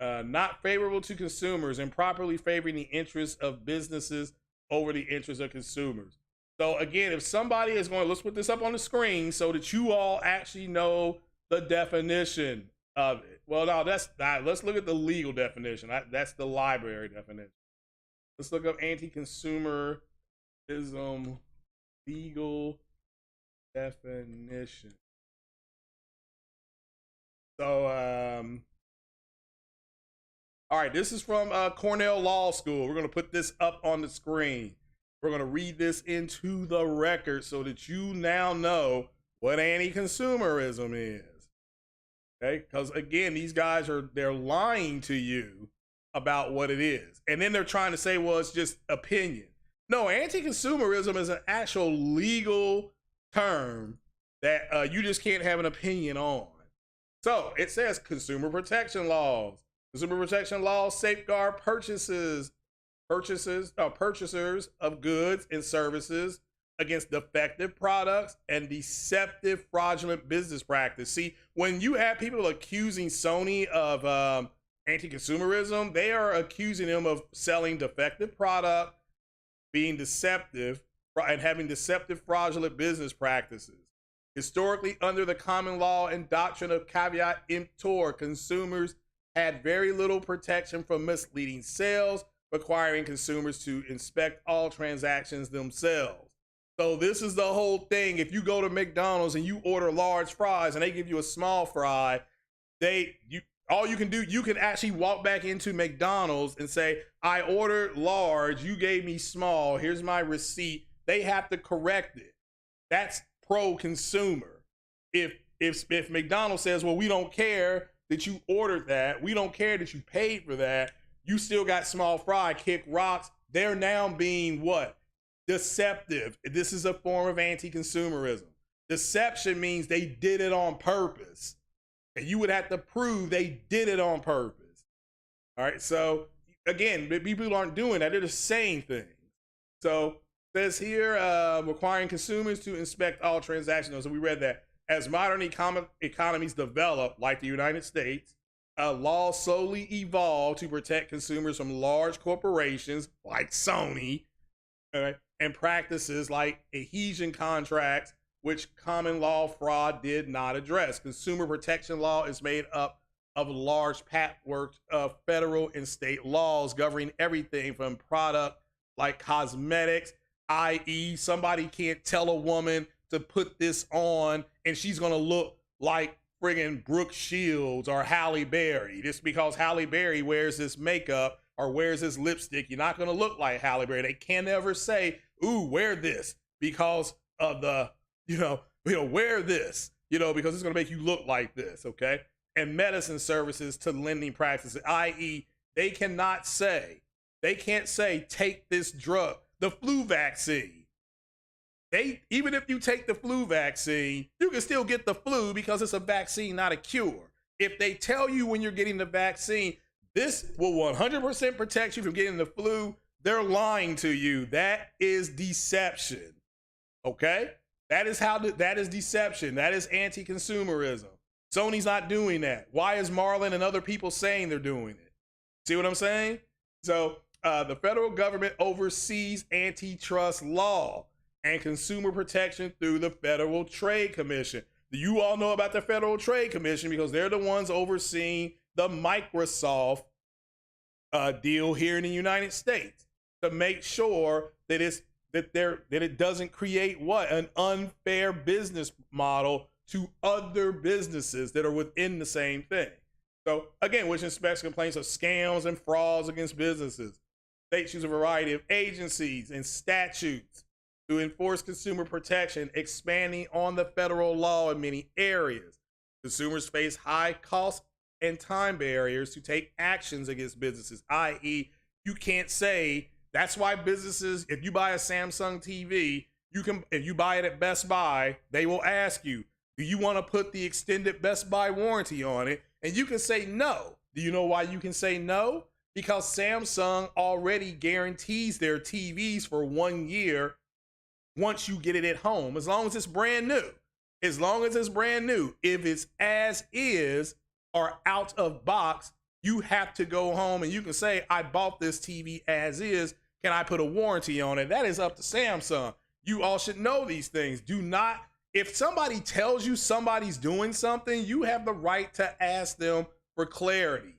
not favorable to consumers, improperly favoring the interests of businesses over the interests of consumers. So again, if somebody is going, let's put this up on the screen so that you all actually know the definition of it. Well, no, that's not. Let's look at the legal definition. That's the library definition. Let's look up anti-consumerism legal definition. So, all right, this is from Cornell Law School. We're going to put this up on the screen. We're going to read this into the record so that you now know what anti-consumerism is. Okay, because again, these guys they're lying to you about what it is. And then they're trying to say, well, it's just opinion. No, anti-consumerism is an actual legal term that you just can't have an opinion on. So it says consumer protection laws. Consumer protection laws safeguard purchasers of goods and services against defective products and deceptive, fraudulent business practice. See, when you have people accusing Sony of anti-consumerism, they are accusing them of selling defective product, being deceptive, and having deceptive, fraudulent business practices. Historically, under the common law and doctrine of caveat emptor, consumers had very little protection from misleading sales, requiring consumers to inspect all transactions themselves. So this is the whole thing. If you go to McDonald's and you order large fries and they give you a small fry, all you can do, you can actually walk back into McDonald's and say, I ordered large, you gave me small, here's my receipt. They have to correct it. That's pro-consumer. If McDonald's says, well, we don't care that you ordered that, we don't care that you paid for that, you still got small fry, kick rocks, they're now being what? Deceptive. This is a form of anti-consumerism. Deception means they did it on purpose. And you would have to prove they did it on purpose. All right, so again, people aren't doing that, they're just saying things. So it says here, requiring consumers to inspect all transactions. So we read that. As modern economies develop, like the United States, laws slowly evolve to protect consumers from large corporations like Sony, and practices like adhesion contracts, which common law fraud did not address. Consumer protection law is made up of a large patchwork of federal and state laws governing everything from product like cosmetics, i.e. somebody can't tell a woman to put this on and she's gonna look like friggin' Brooke Shields or Halle Berry. Just because Halle Berry wears this makeup or wears this lipstick, you're not gonna look like Halle Berry. They can never say, ooh, wear this because of the, wear this, because it's gonna make you look like this, okay? And medicine services to lending practices, i.e. they can't say, take this drug, the flu vaccine. Even if you take the flu vaccine, you can still get the flu because it's a vaccine, not a cure. If they tell you when you're getting the vaccine, this will 100% protect you from getting the flu, they're lying to you. That is deception, okay? That is deception. That is anti-consumerism. Sony's not doing that. Why is Marlon and other people saying they're doing it? See what I'm saying? So the federal government oversees antitrust law and consumer protection through the Federal Trade Commission. You all know about the Federal Trade Commission because they're the ones overseeing the Microsoft deal here in the United States to make sure that it doesn't create an unfair business model to other businesses that are within the same thing. So again, which inspects complaints of scams and frauds against businesses. States use a variety of agencies and statutes to enforce consumer protection, expanding on the federal law in many areas. Consumers face high costs and time barriers to take actions against businesses, i.e., you can't say that's why businesses, if you buy a Samsung TV, if you buy it at Best Buy, they will ask you, do you want to put the extended Best Buy warranty on it? And you can say no. Do you know why you can say no? Because Samsung already guarantees their TVs for 1 year once you get it at home, as long as it's brand new. As long as it's brand new. If it's as is or out of box, you have to go home and you can say, I bought this TV as is. Can I put a warranty on it? That is up to Samsung. You all should know these things. Do not, if somebody tells you somebody's doing something, you have the right to ask them for clarity.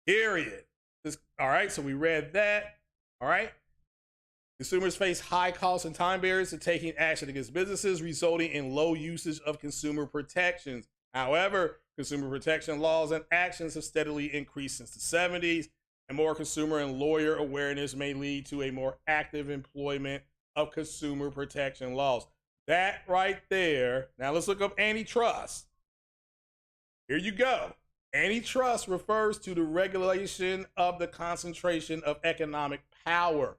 Period. All right, so we read that. All right. Consumers face high costs and time barriers to taking action against businesses, resulting in low usage of consumer protections. However, consumer protection laws and actions have steadily increased since the 70s, and more consumer and lawyer awareness may lead to a more active employment of consumer protection laws. That right there. Now let's look up antitrust. Here you go. Antitrust refers to the regulation of the concentration of economic power.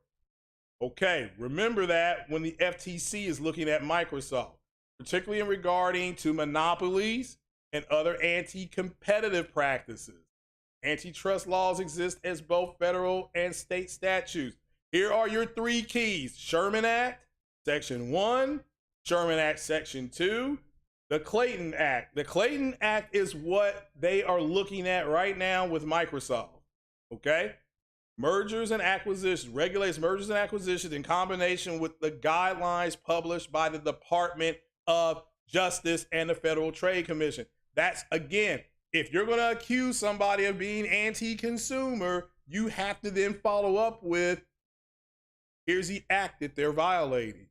Okay, remember that when the FTC is looking at Microsoft, particularly in regarding to monopolies and other anti-competitive practices. Antitrust laws exist as both federal and state statutes. Here are your 3 keys: Sherman Act, Section 1, Sherman Act, Section 2, the Clayton Act. The Clayton Act is what they are looking at right now with Microsoft, okay? Mergers and acquisitions, regulates mergers and acquisitions in combination with the guidelines published by the Department of Justice and the Federal Trade Commission. That's, again, if you're going to accuse somebody of being anti-consumer, you have to then follow up with, here's the act that they're violating.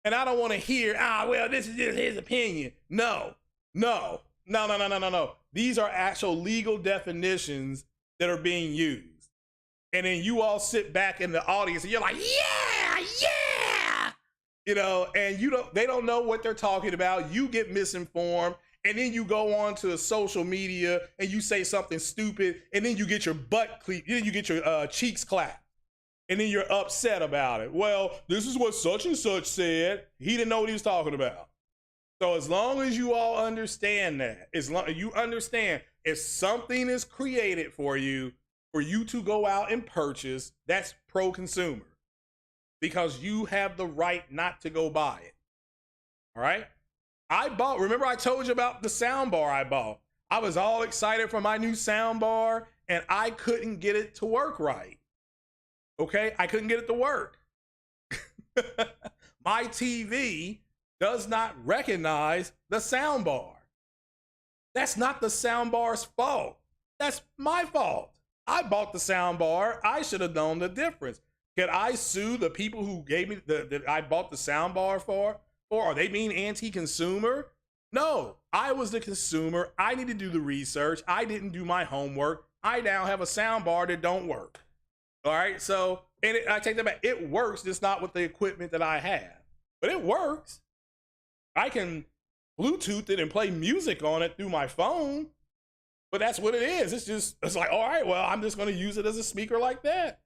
And I don't want to hear, well, this is just his opinion. No. These are actual legal definitions that are being used. And then you all sit back in the audience and you're like, yeah. You know, and they don't know what they're talking about. You get misinformed. And then you go on to social media and you say something stupid. And then you get your butt cleaved. Then you get your cheeks clapped. And then you're upset about it. Well, this is what such and such said. He didn't know what he was talking about. So as long as you all understand that, as long as you understand if something is created for you to go out and purchase, that's pro-consumer, because you have the right not to go buy it. All right. Remember I told you about the sound bar I bought. I was all excited for my new sound bar and I couldn't get it to work right. Okay, I couldn't get it to work. My TV does not recognize the sound bar. That's not the sound bar's fault. That's my fault. I bought the sound bar. I should have known the difference. Could I sue the people who gave me that I bought the sound bar for? Or are they being anti-consumer? No, I was the consumer. I need to do the research. I didn't do my homework. I now have a sound bar that don't work. All right, so, and I take that back. It works, just not with the equipment that I have, but it works. I can Bluetooth it and play music on it through my phone, but that's what it is. It's like, all right, well, I'm just going to use it as a speaker like that.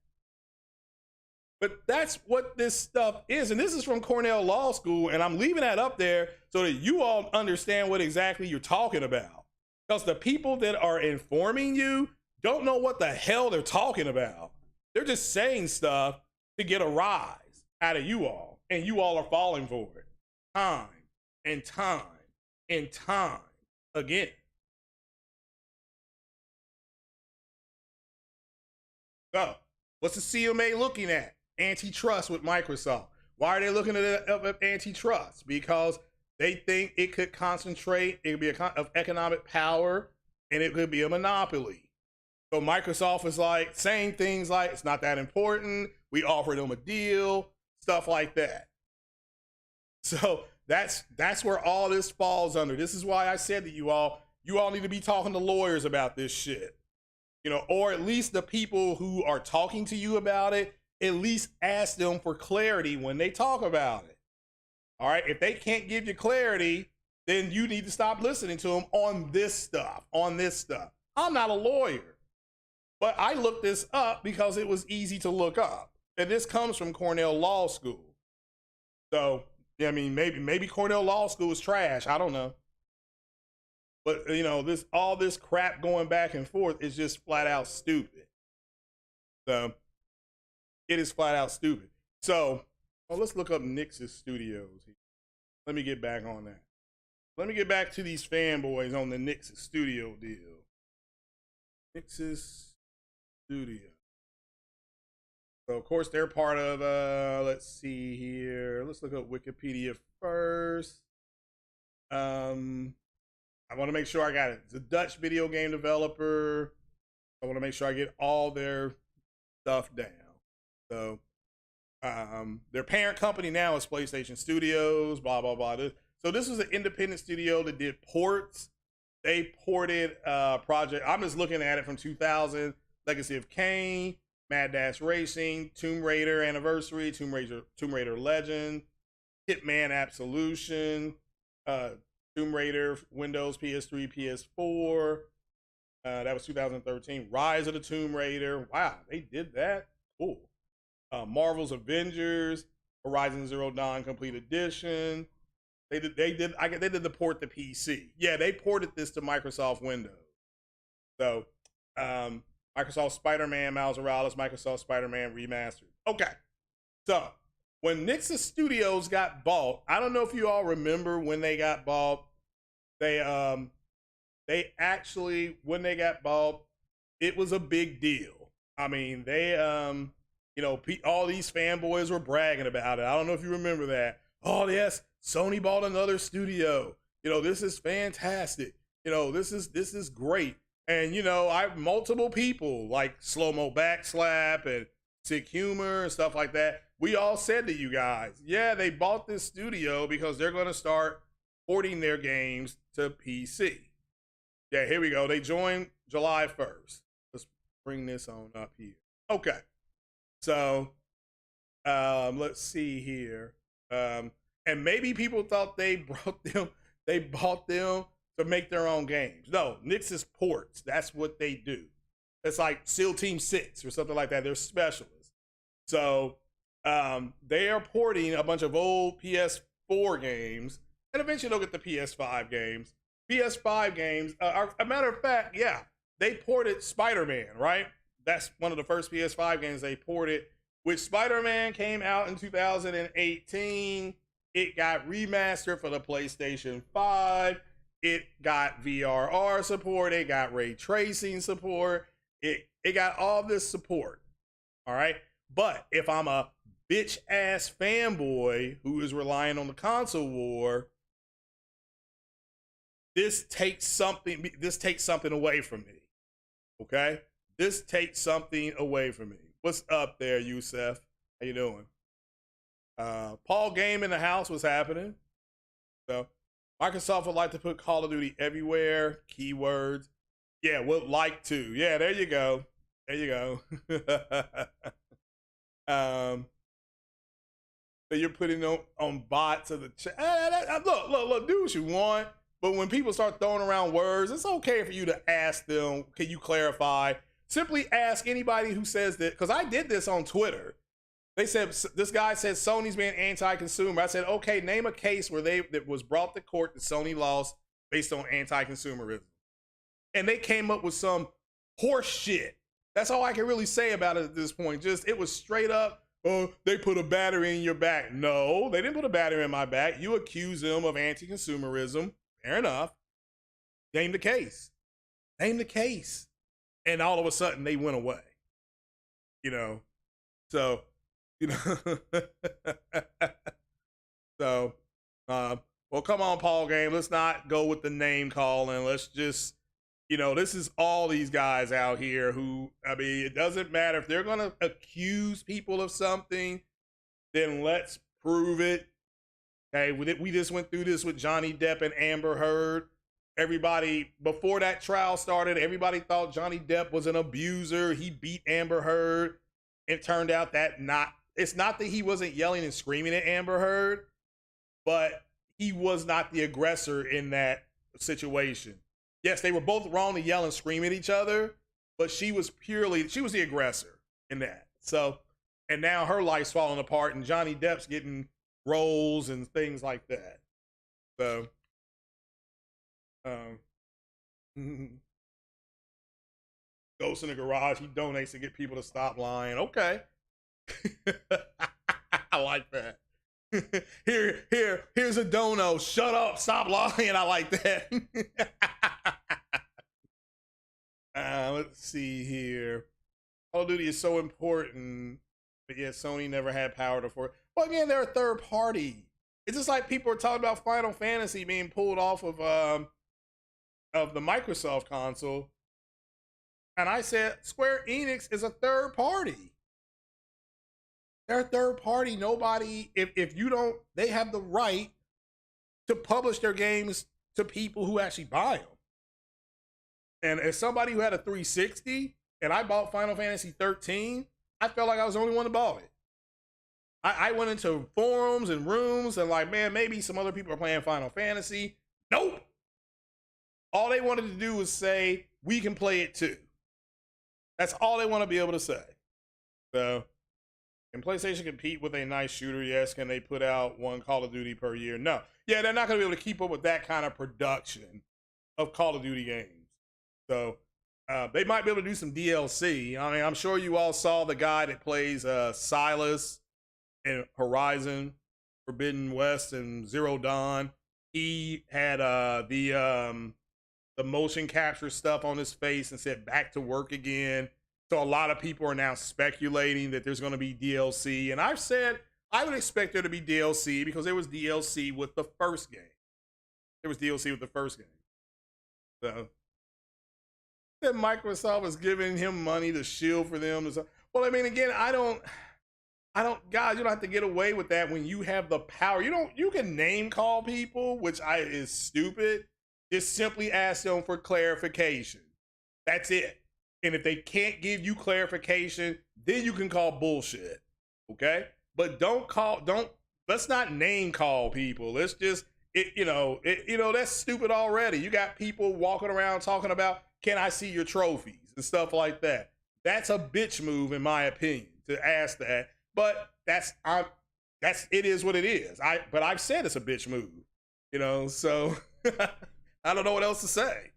But that's what this stuff is. And this is from Cornell Law School. And I'm leaving that up there so that you all understand what exactly you're talking about. Because the people that are informing you don't know what the hell they're talking about. They're just saying stuff to get a rise out of you all. And you all are falling for it. Time and time and time again. So, what's the CMA looking at? Antitrust with Microsoft. Why are they looking at antitrust? Because they think it could concentrate, it could be of economic power, and it could be a monopoly. So Microsoft is like saying things like, it's not that important, we offered them a deal, stuff like that. So that's where all this falls under. This is why I said that you all need to be talking to lawyers about this shit. You know, or at least the people who are talking to you about it, at least ask them for clarity when they talk about it. All right, if they can't give you clarity, then you need to stop listening to them on this stuff, I'm not a lawyer, but I looked this up because it was easy to look up. And this comes from Cornell Law School. So, I mean, maybe Cornell Law School is trash. I don't know. But, you know, all this crap going back and forth is just flat out stupid. So, it is flat out stupid. So, well, let's look up NYX Studios. Let me get back on that. Let me get back to these fanboys on the NYX Studio deal. NYX Studio. So, of course, they're part of, let's see here. Let's look up Wikipedia first. I want to make sure I got it. It's a Dutch video game developer. I want to make sure I get all their stuff down. So, their parent company now is PlayStation Studios, blah, blah, blah. So this was an independent studio that did ports. They ported project. I'm just looking at it from 2000, Legacy of Kain, Mad Dash Racing, Tomb Raider Anniversary, Tomb Raider Legend, Hitman Absolution, Tomb Raider, Windows, PS3, PS4. That was 2013. Rise of the Tomb Raider. Wow, they did that. Cool. Marvel's Avengers, Horizon Zero Dawn Complete Edition. They did the port to PC. Yeah, they ported this to Microsoft Windows. So, Microsoft Spider-Man, Miles Morales, Microsoft Spider-Man Remastered. Okay, so when NYX Studios got bought, I don't know if you all remember when they got bought. They actually, when they got bought, it was a big deal. I mean, they, you know, all these fanboys were bragging about it. I don't know if you remember that. Oh yes, Sony bought another studio. You know, this is fantastic. You know, this is great. And, you know, multiple people like Slow Mo Backslap and Sick Humor and stuff like that. We all said to you guys, yeah, they bought this studio because they're going to start porting their games to PC. Yeah, here we go. They joined July 1st. Let's bring this on up here. Okay. So, let's see here. And maybe people thought they bought them to make their own games. No, NYX is ports. That's what they do. It's like SEAL Team 6 or something like that. They're specialists. So they are porting a bunch of old PS4 games, and eventually they'll get the PS5 games. PS5 games, a matter of fact, yeah, they ported Spider-Man, right? That's one of the first PS5 games they ported, which Spider-Man came out in 2018. It got remastered for the PlayStation 5. It got VRR support. It got ray tracing support. It got all this support. All right. But if I'm a bitch ass fanboy who is relying on the console war, this takes something away from me. Okay? This takes something away from me. What's up there, Yusef? How you doing? Paul Game in the house. What's happening? So Microsoft would like to put Call of Duty everywhere. Keywords. Yeah, would like to. Yeah, there you go. There you go. So you're putting on bots of the chat. Look, do what you want. But when people start throwing around words, it's okay for you to ask them, can you clarify? Simply ask anybody who says that, because I did this on Twitter. They said, this guy said Sony's being anti-consumer. I said, okay, name a case where that was brought to court that Sony lost based on anti-consumerism. And they came up with some horse shit. That's all I can really say about it at this point. Just, it was straight up, oh, they put a battery in your back. No, they didn't put a battery in my back. You accuse them of anti-consumerism. Fair enough. Name the case. Name the case. And all of a sudden they went away. You know? So, you know. So, well, come on, Paul Game. Let's not go with the name calling. Let's just, you know, this is all these guys out here who, I mean, it doesn't matter if they're going to accuse people of something, then let's prove it. Okay, we just went through this with Johnny Depp and Amber Heard. Everybody, before that trial started, everybody thought Johnny Depp was an abuser. He beat Amber Heard. It turned out that it's not that he wasn't yelling and screaming at Amber Heard, but he was not the aggressor in that situation. yes, they were both wrong to yell and scream at each other, but she was the aggressor in that. So, and now her life's falling apart, and Johnny Depp's getting roles and things like that. So, Ghost in the Garage, he donates to get people to stop lying. Okay. I like that. Here's a dono. Shut up, stop lying. I like that. Let's see here. Call of Duty is so important, but yeah, Sony never had power to force. Well, again, they're a third party. It's just like people are talking about Final Fantasy being pulled off of the Microsoft console. And I said, Square Enix is a third party. They're a third party. Nobody, if you don't, they have the right to publish their games to people who actually buy them. And as somebody who had a 360 and I bought Final Fantasy 13, I felt like I was the only one that bought it. I went into forums and rooms and like, man, maybe some other people are playing Final Fantasy. Nope. All they wanted to do was say, we can play it too. That's all they want to be able to say. So, can PlayStation compete with a nice shooter? Yes. Can they put out one Call of Duty per year? No. Yeah, they're not going to be able to keep up with that kind of production of Call of Duty games. So, they might be able to do some DLC. I mean, I'm sure you all saw the guy that plays Silas in Horizon, Forbidden West, and Zero Dawn. He had the motion capture stuff on his face and said back to work again. So a lot of people are now speculating that there's going to be DLC. And I've said I would expect there to be DLC because there was DLC with the first game. There was DLC with the first game. So that Microsoft is giving him money to shield for them. Well, I mean, again, I don't, guys, you don't have to get away with that when you have the power. You can name call people, which is stupid. Just simply ask them for clarification. That's it. And if they can't give you clarification, then you can call bullshit. Okay? But let's not name call people. Let's just, that's stupid already. You got people walking around talking about, can I see your trophies and stuff like that. That's a bitch move, in my opinion, to ask that. But it is what it is. But I've said it's a bitch move, so I don't know what else to say.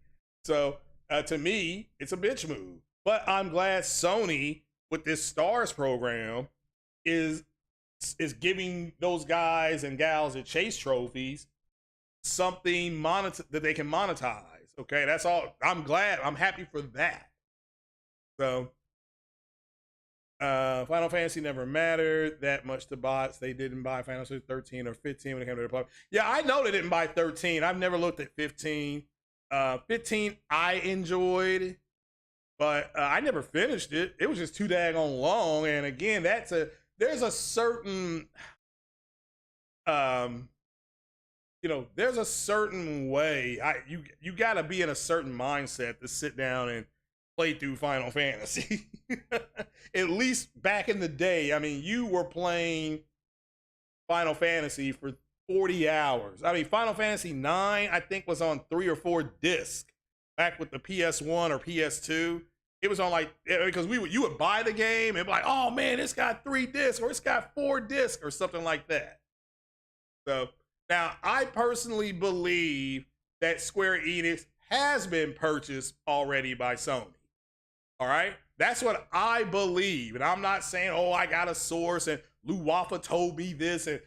So to me, it's a bitch move. But I'm glad Sony, with this Stars program, is giving those guys and gals that chase trophies something that they can monetize. Okay, that's all. I'm glad. I'm happy for that. So Final Fantasy never mattered that much to bots. They didn't buy Final Fantasy 13 or 15 when it came to the platform. Yeah, I know they didn't buy 13. I've never looked at 15. 15 I enjoyed, but I never finished it. It was just too daggone long. And again, there's a certain there's a certain way. You got to be in a certain mindset to sit down and play through Final Fantasy. At least back in the day, I mean, you were playing Final Fantasy for 40 hours. I mean, Final Fantasy 9, I think, was on 3 or 4 discs back with the PS1 or PS2. It was on because you would buy the game and be like, oh man, it's got 3 discs or it's got 4 discs or something like that. So now I personally believe that Square Enix has been purchased already by Sony. All right, that's what I believe, and I'm not saying, oh, I got a source and Lou Wafa told me this, and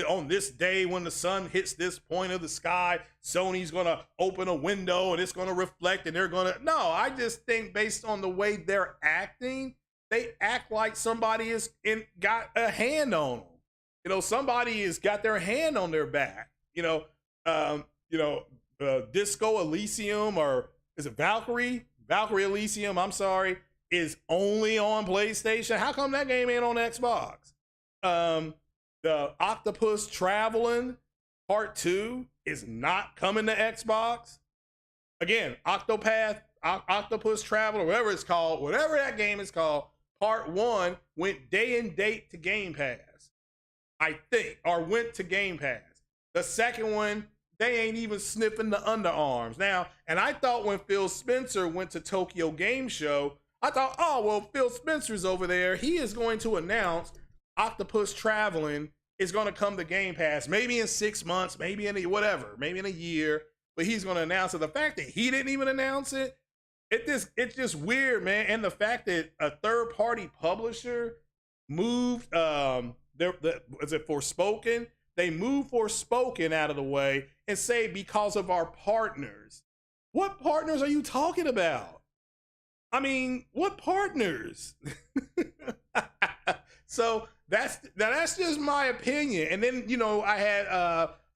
on this day when the sun hits this point of the sky, Sony's gonna open a window and it's gonna reflect, and they're gonna. No, I just think based on the way they're acting, they act like somebody got a hand on them. Somebody has got their hand on their back. Disco Elysium, or is it Valkyrie? Valkyrie Elysium, I'm sorry, is only on PlayStation. How come that game ain't on Xbox? The Octopus Traveling Part 2 is not coming to Xbox. Again, Octopus Traveler, whatever it's called, whatever that game is called, Part 1 went day and date to Game Pass, I think, or went to Game Pass. The second one they ain't even sniffing the underarms. Now, and I thought when Phil Spencer went to Tokyo Game Show, I thought, oh, well, Phil Spencer's over there. He is going to announce Octopus Traveling is going to come to Game Pass, maybe in 6 months, maybe in whatever, maybe in a year, but he's going to announce it. The fact that he didn't even announce it, it's just weird, man. And the fact that a third-party publisher moved, is it Forspoken? They moved Forspoken out of the way and say because of our partners. What partners are you talking about? I mean, what partners? So that's just my opinion. And then, you know, I had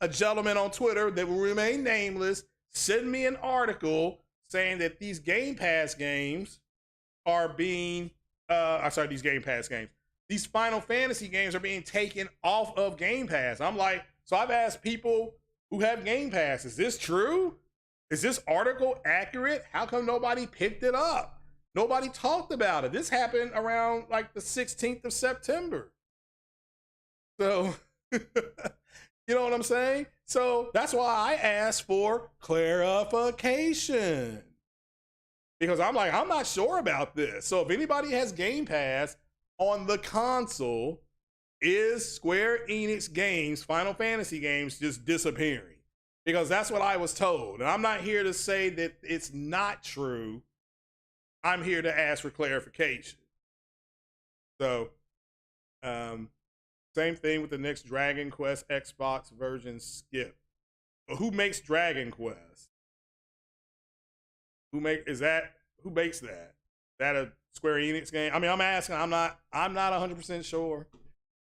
a gentleman on Twitter that will remain nameless send me an article saying that these Game Pass games are being, these Final Fantasy games are being taken off of Game Pass. I'm like, so I've asked people who have Game Pass, is this true? Is this article accurate? How come nobody picked it up? Nobody talked about it. This happened around like the 16th of September. So, you know what I'm saying? So that's why I asked for clarification. Because I'm like, I'm not sure about this. So if anybody has Game Pass on the console, is Square Enix games, Final Fantasy games, just disappearing? Because that's what I was told. And I'm not here to say that it's not true. I'm here to ask for clarification. So, same thing with the next Dragon Quest Xbox version skip. But who makes Dragon Quest? Who makes that? Is that a Square Enix game? I mean, I'm asking. I'm not 100% sure.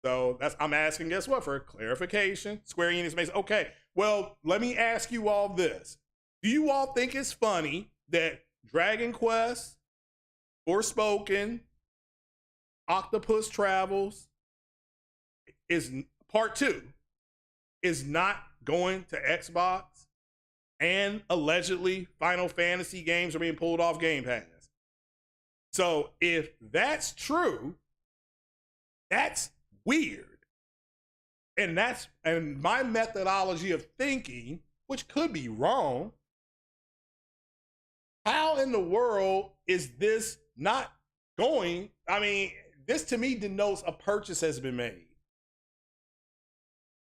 So I'm asking. Guess what? For clarification, Square Enix makes. Okay. Well, let me ask you all this: do you all think it's funny that Dragon Quest, Forspoken, Octopus Travels is part 2 is not going to Xbox, and allegedly Final Fantasy games are being pulled off Game Pass? So if that's true, that's weird. And my methodology of thinking, which could be wrong, how in the world is this not going? I mean, this to me denotes a purchase has been made.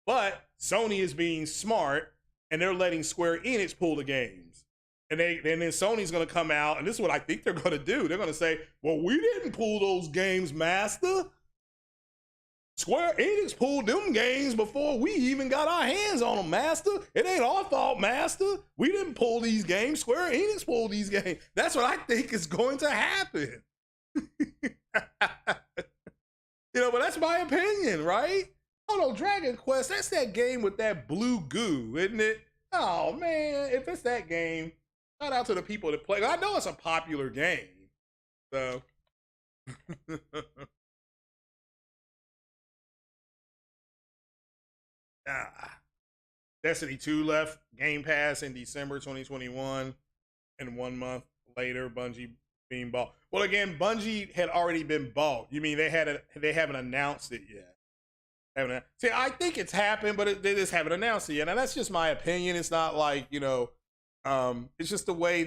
But Sony is being smart and they're letting Square Enix pull the games. And then Sony's going to come out, and this is what I think they're going to do. They're going to say, well, we didn't pull those games, master. Square Enix pulled them games before we even got our hands on them, master. It ain't our fault, master. We didn't pull these games. Square Enix pulled these games. That's what I think is going to happen. You know, but that's my opinion, right? Oh no, Dragon Quest, that's that game with that blue goo, isn't it? Oh man, if it's that game, shout out to the people that play. I know it's a popular game, so. Destiny 2 left Game Pass in December 2021, and 1 month later, Bungie being bought. Well, again, Bungie had already been bought. You mean they haven't announced it yet? See, I think it's happened, but they just haven't announced it yet. And that's just my opinion. It's not like, you know, it's just the way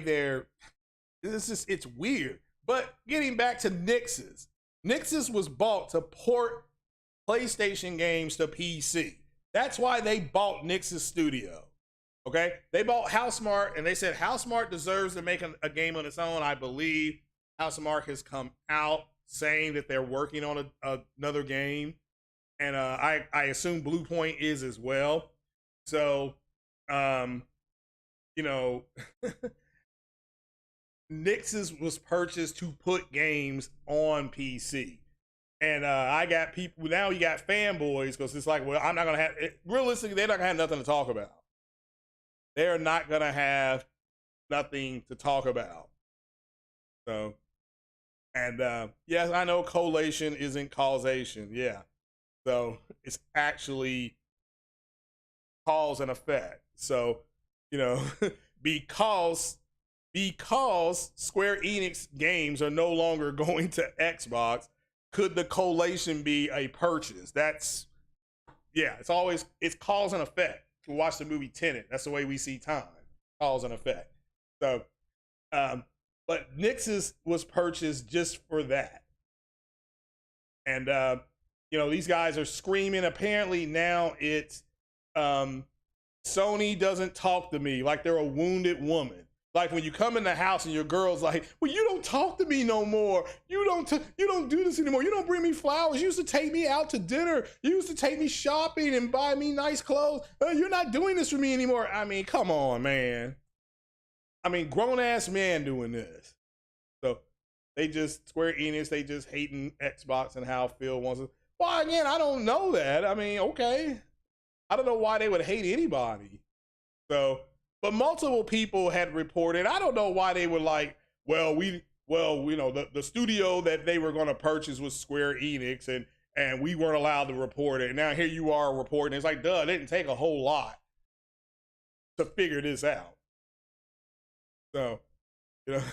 it's weird. But getting back to NYX's was bought to port PlayStation games to PC. That's why they bought NYX Studio. Okay, they bought Housemarque, and they said Housemarque deserves to make a game on its own. I believe Housemarque has come out saying that they're working on another game, and I assume Blue Point is as well. So, you know, NYX's was purchased to put games on PC. And I got people, now you got fanboys, because it's like, well, I'm not going to have, realistically, they're not going to have nothing to talk about. They're not going to have nothing to talk about. So, and yes, I know collation isn't causation. Yeah. So it's actually cause and effect. So, you know, because Square Enix games are no longer going to Xbox, could the collation be a purchase? That's, yeah, it's cause and effect. watch the movie Tenet. That's the way we see time, cause and effect. So, but NYX was purchased just for that. And, you know, these guys are screaming. Apparently now it's Sony doesn't talk to me, like they're a wounded woman. Like when you come in the house and your girl's like, well, you don't talk to me no more. You don't do this anymore. You don't bring me flowers. You used to take me out to dinner. You used to take me shopping and buy me nice clothes. You're not doing this for me anymore. I mean, come on, man. I mean, grown-ass man doing this. So they just, Square Enix, they just hating Xbox and how Phil wants it. Well, again, I don't know that. I mean, okay. I don't know why they would hate anybody. So, but multiple people had reported. I don't know why they were like, well, you know, the studio that they were going to purchase was Square Enix, and we weren't allowed to report it. And now here you are reporting. It's like, duh, it didn't take a whole lot to figure this out. So, you know,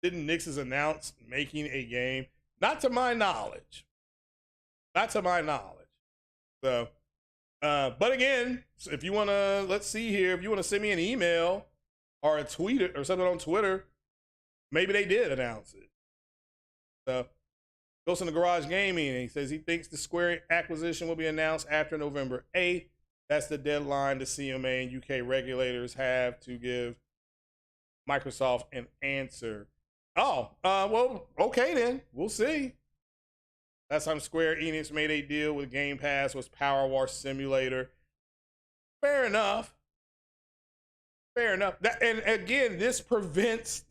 didn't NYX announce making a game? Not to my knowledge. Not to my knowledge. So, but again, if you want to, let's see here, if you want to send me an email or a tweet or something on Twitter, maybe they did announce it. So, Ghost in the Garage Gaming, and he says he thinks the Square acquisition will be announced after November 8th. That's the deadline the CMA and UK regulators have to give Microsoft an answer. Oh, well, okay then. We'll see. Last time Square Enix made a deal with Game Pass was Power Wash Simulator. Fair enough. Fair enough. And again, this prevents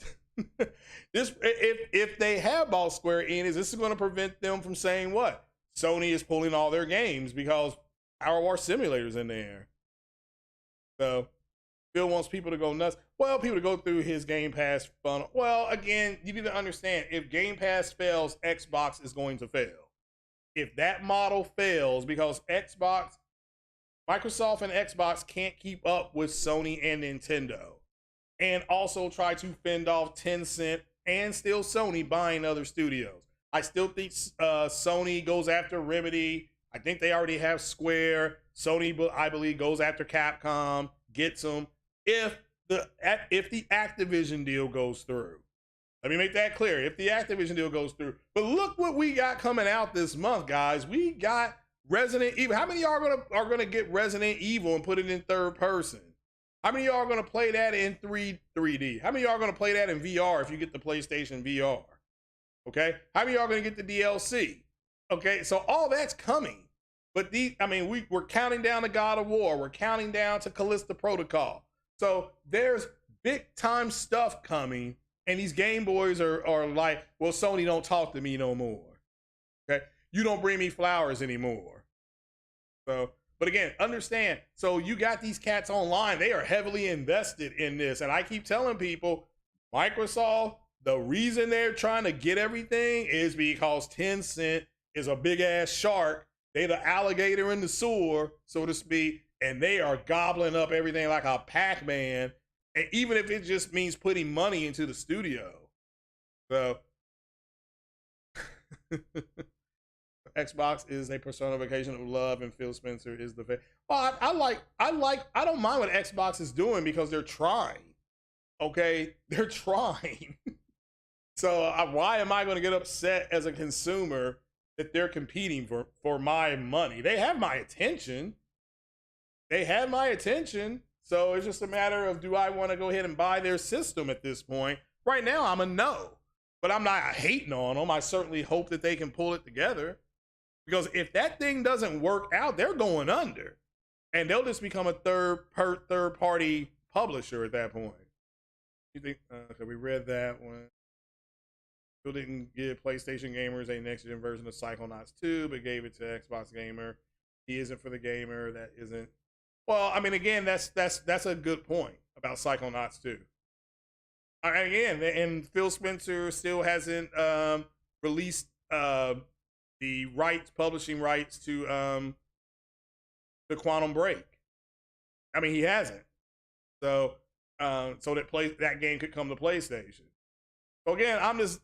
this. If they have bought Square Enix, this is going to prevent them from saying what? Sony is pulling all their games because Power Wash Simulator's in there. So Phil wants people to go nuts. Well, people to go through his Game Pass funnel. Well, again, you need to understand, if Game Pass fails, Xbox is going to fail. If that model fails, because Microsoft and Xbox can't keep up with Sony and Nintendo, and also try to fend off Tencent and still Sony buying other studios. I still think Sony goes after Remedy. I think they already have Square. Sony, I believe, goes after Capcom, gets them. If the Activision deal goes through. Let me make that clear. If the Activision deal goes through. But look what we got coming out this month, guys. We got Resident Evil. How many of y'all are gonna get Resident Evil and put it in third person? How many of y'all are gonna play that in 3D? How many of y'all are gonna play that in VR if you get the PlayStation VR? Okay. How many of y'all are gonna get the DLC? Okay. So all that's coming. But we're counting down to God of War. We're counting down to Callisto Protocol. So there's big time stuff coming. And these Game Boys are like, well, Sony don't talk to me no more. Okay, you don't bring me flowers anymore. So, but again, understand. So you got these cats online. They are heavily invested in this, and I keep telling people, Microsoft, the reason they're trying to get everything is because Tencent is a big ass shark. They're the alligator in the sewer, so to speak, and they are gobbling up everything like a Pac-Man. And even if it just means putting money into the studio. So Xbox is a personification of love, and Phil Spencer is the face. Well, I don't mind what Xbox is doing because they're trying. Okay, they're trying. So why am I going to get upset as a consumer that they're competing for my money? They have my attention. They have my attention. So it's just a matter of, do I want to go ahead and buy their system at this point? Right now, I'm a no. But I'm not hating on them. I certainly hope that they can pull it together. Because if that thing doesn't work out, they're going under. And they'll just become a third-party publisher at that point. You think, okay, we read that one. Still didn't give PlayStation gamers a next-gen version of Psychonauts 2, but gave it to Xbox gamer. He isn't for the gamer. That isn't. Well, I mean, again, that's a good point about Psychonauts 2. Again, and Phil Spencer still hasn't released the publishing rights to the Quantum Break. I mean, he hasn't. So that game could come to PlayStation. So again, I'm just,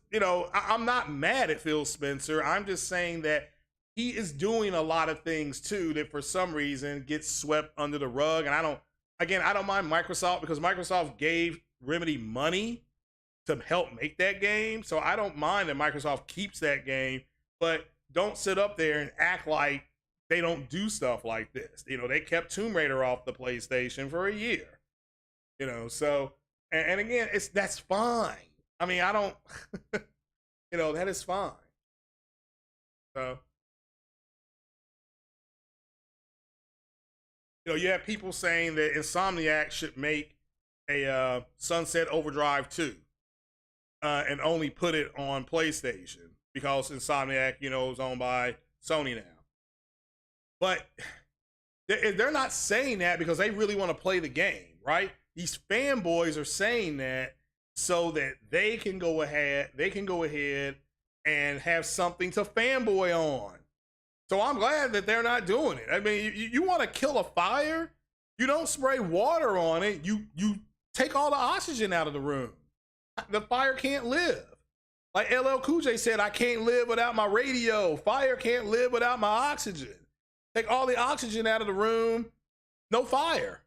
I'm not mad at Phil Spencer. I'm just saying that he is doing a lot of things too that for some reason gets swept under the rug. And I don't mind Microsoft because Microsoft gave Remedy money to help make that game. So I don't mind that Microsoft keeps that game, but don't sit up there and act like they don't do stuff like this. You know, they kept Tomb Raider off the PlayStation for a year. You know, so and again, that's fine. I mean, I don't you know, that is fine. So you know, you have people saying that Insomniac should make a Sunset Overdrive 2 and only put it on PlayStation because Insomniac, you know, is owned by Sony now. But they're not saying that because they really want to play the game, right? These fanboys are saying that so that they can go ahead and have something to fanboy on. So I'm glad that they're not doing it. I mean, you want to kill a fire, you don't spray water on it. You take all the oxygen out of the room. The fire can't live. Like LL Cool J said, I can't live without my radio. Fire can't live without my oxygen. Take all the oxygen out of the room, no fire.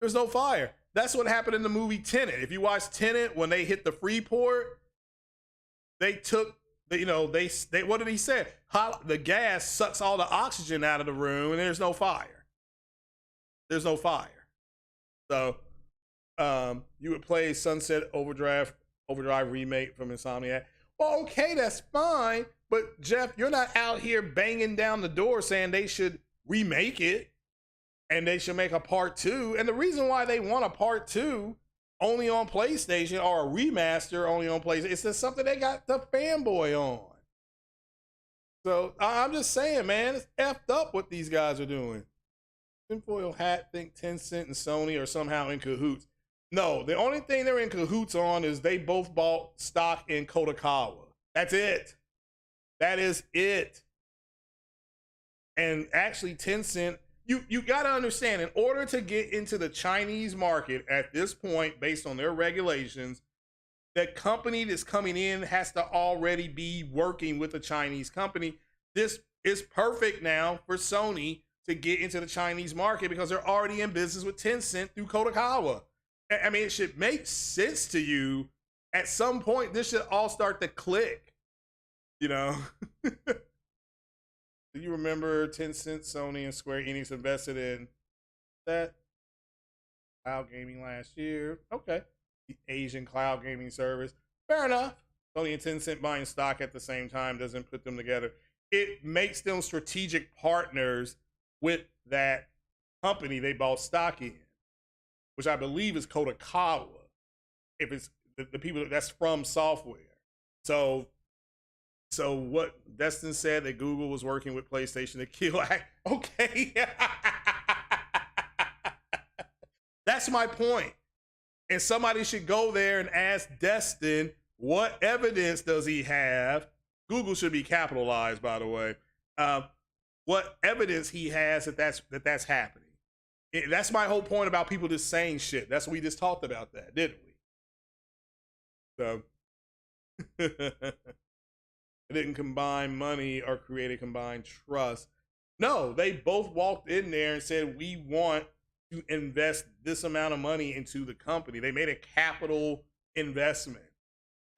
There's no fire. That's what happened in the movie Tenet. If you watch Tenet, when they hit the Freeport, they took, you know, they what did he say? The gas sucks all the oxygen out of the room and there's no fire. There's no fire. So you would play Sunset Overdrive remake from Insomniac. Well, okay, that's fine. But Jeff, you're not out here banging down the door saying they should remake it and they should make a part 2. And the reason why they want a part 2 only on PlayStation or a remaster only on PlayStation, it's just something they got the fanboy on. So I'm just saying, man, it's effed up what these guys are doing. Tinfoil Hat think Tencent and Sony are somehow in cahoots. No, the only thing they're in cahoots on is they both bought stock in Kodakawa. That's it. That is it. And actually, Tencent, you got to understand, in order to get into the Chinese market at this point, based on their regulations, the company that's coming in has to already be working with a Chinese company. This is perfect now for Sony to get into the Chinese market because they're already in business with Tencent through Kodakawa. I mean, it should make sense to you. At some point, this should all start to click. You know, do you remember Tencent, Sony, and Square Enix invested in that cloud gaming last year? Okay, the Asian cloud gaming service. Fair enough. Sony and Tencent buying stock at the same time doesn't put them together. It makes them strategic partners with that company they bought stock in, which I believe is Kodakawa. If it's the people that's from software, so what Destin said that Google was working with PlayStation to kill. Okay. That's my point. And somebody should go there and ask Destin, what evidence does he have? Google should be capitalized, by the way. What evidence he has that that's happening. That's my whole point about people just saying shit. That's what we just talked about that, didn't we? So they didn't combine money or create a combined trust. No, they both walked in there and said, we want to invest this amount of money into the company. They made a capital investment.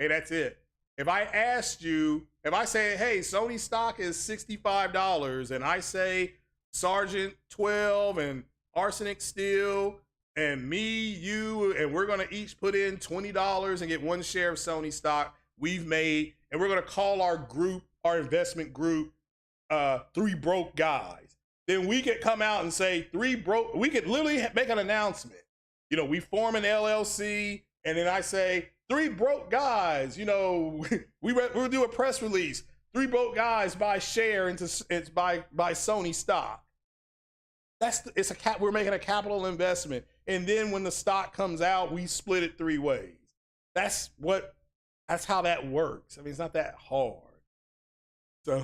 Okay, that's it. If I asked you, if I say, hey, Sony stock is $65 and I say Sergeant 12 and Arsenic Steel and me, you, and we're gonna each put in $20 and get one share of Sony stock, we've made, and we're gonna call our group, our investment group, Three Broke Guys. Then we could come out and say we could literally make an announcement. You know, we form an LLC, and then I say, Three Broke Guys, you know, we'll do a press release. Three Broke Guys buy share into by Sony stock. We're making a capital investment. And then when the stock comes out, we split it 3 ways. That's how that works. I mean, it's not that hard. So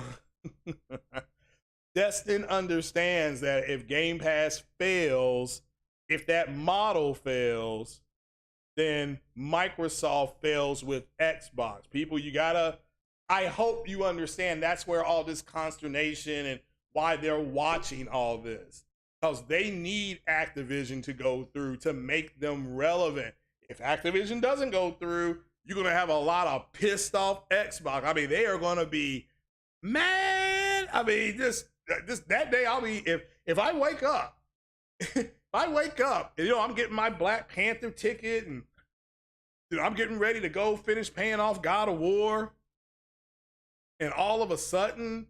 Destin understands that if Game Pass fails, if that model fails, then Microsoft fails with Xbox. People, you gotta I hope you understand that's where all this consternation and why they're watching all this, because they need Activision to go through to make them relevant. If Activision doesn't go through, you're going to have a lot of pissed off Xbox. I mean, they are going to be mad. I mean, just that day, I'll be, if I wake up, if I wake up and, you know, I'm getting my Black Panther ticket and, you know, I'm getting ready to go finish paying off God of War, and all of a sudden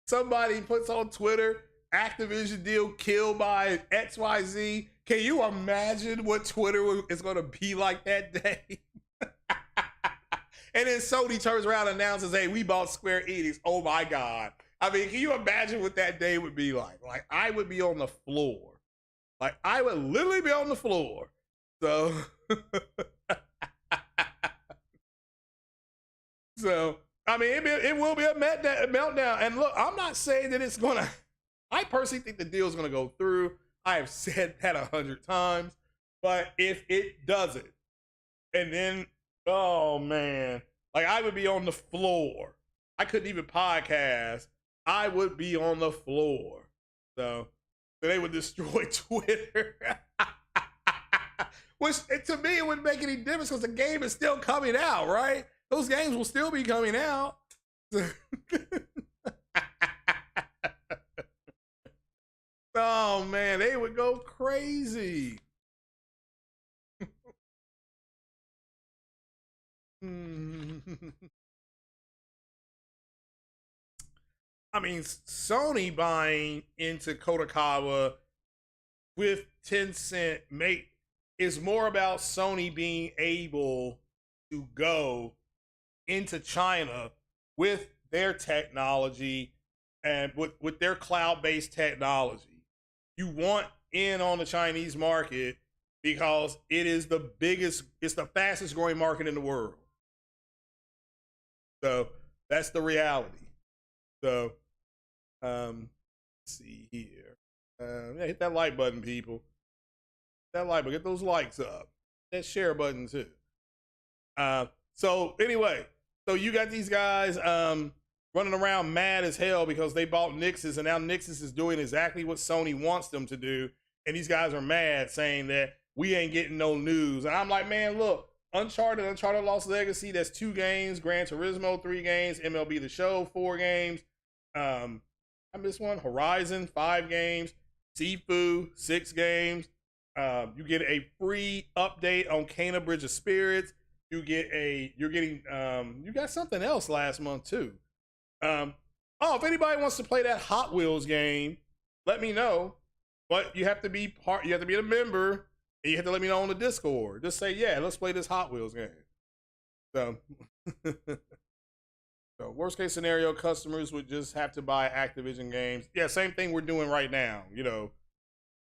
somebody puts on Twitter, Activision deal killed by XYZ. Can you imagine what Twitter is going to be like that day? And then Sony turns around and announces, hey, we bought Square Enix. Oh my God. I mean, can you imagine what that day would be like? Like, I would be on the floor. Like, I would literally be on the floor. So, so I mean, it will be a meltdown. And look, I'm not saying that it's going to, I personally think the deal is going to go through. I have said that 100 times. But if it doesn't, and then, oh man, like, I would be on the floor. I couldn't even podcast. I would be on the floor. So they would destroy Twitter. Which, to me, it wouldn't make any difference because the game is still coming out, right? Those games will still be coming out. Oh man, they would go crazy. I mean, Sony buying into Kodakawa with Tencent is more about Sony being able to go into China with their technology and with their cloud-based technology. You want in on the Chinese market because it is it's the fastest growing market in the world. So that's the reality. So, let's see here. Yeah, hit that like button, people. Hit that like button. Get those likes up. That share button too. So anyway, so you got these guys running around mad as hell because they bought Nix's, and now Nix's is doing exactly what Sony wants them to do, and these guys are mad, saying that we ain't getting no news. And I'm like, man, look. Uncharted Lost Legacy, that's 2 games. Gran Turismo, 3 games. MLB The Show, 4 games. I missed one. Horizon, 5 games. Sifu, 6 games. You get a free update on Kena Bridge of Spirits. You got something else last month too. Oh, if anybody wants to play that Hot Wheels game, let me know. But you have to be a member. And you have to let me know on the Discord. Just say, yeah, let's play this Hot Wheels game. So, so worst case scenario, customers would just have to buy Activision games. Yeah, same thing we're doing right now. You know,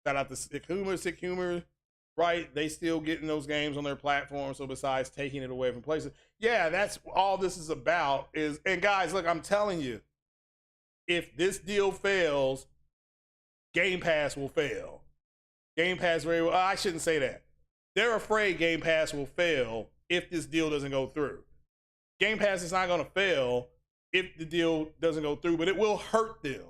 shout out to Sick Humor, right? They still getting those games on their platform. So besides taking it away from places, yeah, that's all this is about. And guys, look, I'm telling you, if this deal fails, Game Pass will fail. Game Pass I shouldn't say that. They're afraid Game Pass will fail if this deal doesn't go through. Game Pass is not going to fail if the deal doesn't go through, but it will hurt them.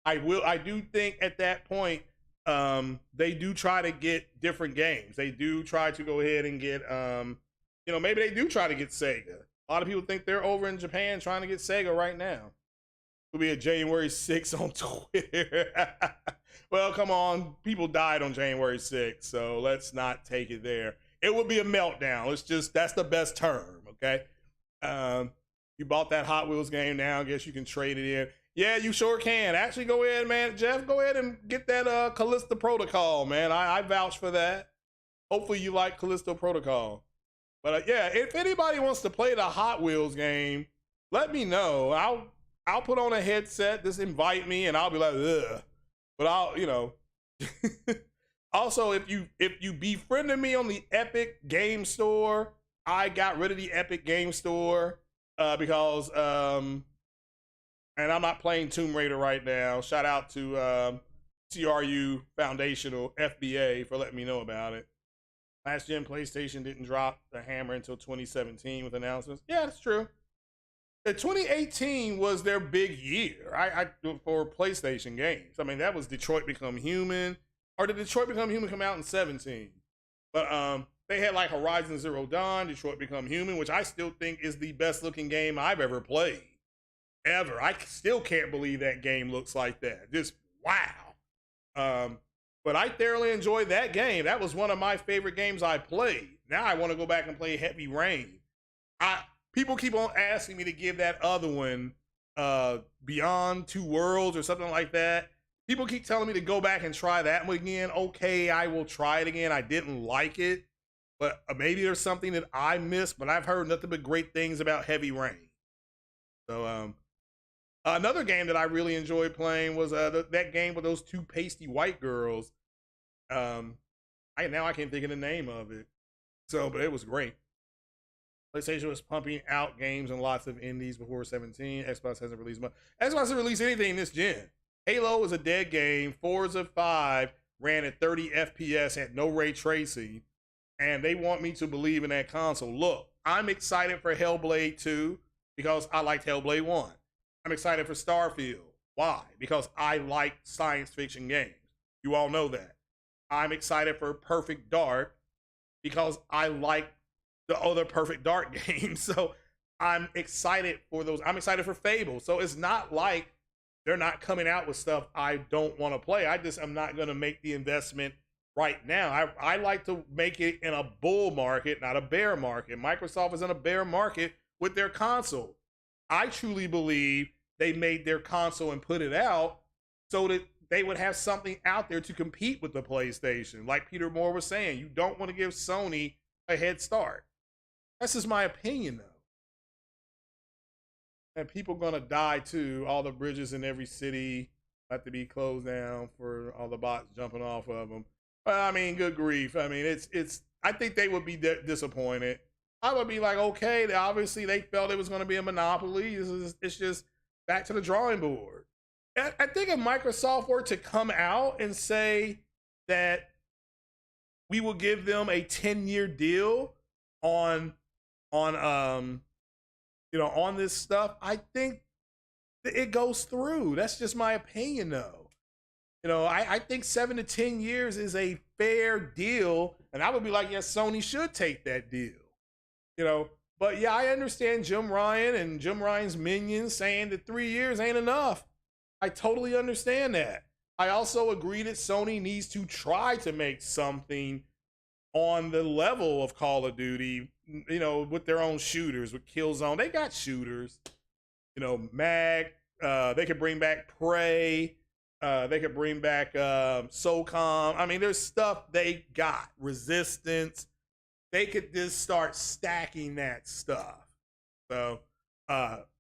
I do think at that point, they do try to get different games. They do try to go ahead and get, you know, maybe they do try to get Sega. A lot of people think they're over in Japan trying to get Sega right now. It'll be a January 6th on Twitter. Well, come on. People died on January 6th, so let's not take it there. It would be a meltdown. That's the best term, okay? You bought that Hot Wheels game now. I guess you can trade it in. Yeah, you sure can. Actually, go ahead, man. Jeff, go ahead and get that Callisto Protocol, man. I vouch for that. Hopefully you like Callisto Protocol. But yeah, if anybody wants to play the Hot Wheels game, let me know. I'll put on a headset. Just invite me, and I'll be like, ugh. But I'll, you know. Also, if you befriended me on the Epic Game Store, I got rid of the Epic Game Store because, and I'm not playing Tomb Raider right now. Shout out to CRU Foundational FBA for letting me know about it. Last gen PlayStation didn't drop the hammer until 2017 with announcements. Yeah, that's true. 2018 was their big year. For PlayStation games. I mean, that was Detroit Become Human, or did Detroit Become Human come out in 17? But they had like Horizon Zero Dawn, Detroit Become Human, which I still think is the best looking game I've ever played. Ever. I still can't believe that game looks like that. Just wow. But I thoroughly enjoyed that game. That was one of my favorite games I played. Now I want to go back and play Heavy Rain. People keep on asking me to give that other one, Beyond Two Worlds or something like that. People keep telling me to go back and try that one again. Okay, I will try it again. I didn't like it, but maybe there's something that I missed, but I've heard nothing but great things about Heavy Rain. So, another game that I really enjoyed playing was that game with those two pasty white girls. Now I can't think of the name of it. So, but it was great. PlayStation was pumping out games and lots of indies before 17. Xbox hasn't released much. Xbox hasn't released anything this gen. Halo is a dead game. Forza 5 ran at 30 FPS, had no ray tracing, and they want me to believe in that console. Look, I'm excited for Hellblade 2 because I liked Hellblade 1. I'm excited for Starfield. Why? Because I like science fiction games. You all know that. I'm excited for Perfect Dark because I like the other Perfect Dark games. So I'm excited for those. I'm excited for Fable. So it's not like they're not coming out with stuff I don't want to play. I'm not going to make the investment right now. I like to make it in a bull market, not a bear market. Microsoft is in a bear market with their console. I truly believe they made their console and put it out so that they would have something out there to compete with the PlayStation. Like Peter Moore was saying, you don't want to give Sony a head start. That's just my opinion, though. And people gonna die too. All the bridges in every city have to be closed down for all the bots jumping off of them. I mean, good grief. I mean, it's. I think they would be disappointed. I would be like, okay, obviously they felt it was going to be a monopoly. It's just back to the drawing board. I think if Microsoft were to come out and say that we will give them a 10-year deal on this stuff, I think it goes through. That's just my opinion, though. I think 7 to 10 years is a fair deal, and I would be like, yes, Sony should take that deal. But yeah, I understand Jim Ryan and Jim Ryan's minions saying that 3 years ain't enough. I totally understand that. I also agree that Sony needs to try to make something on the level of Call of Duty, with their own shooters, with Killzone. They got shooters, Mag, they could bring back Prey, they could bring back SOCOM. I mean, there's stuff they got. Resistance. They could just start stacking that stuff. So,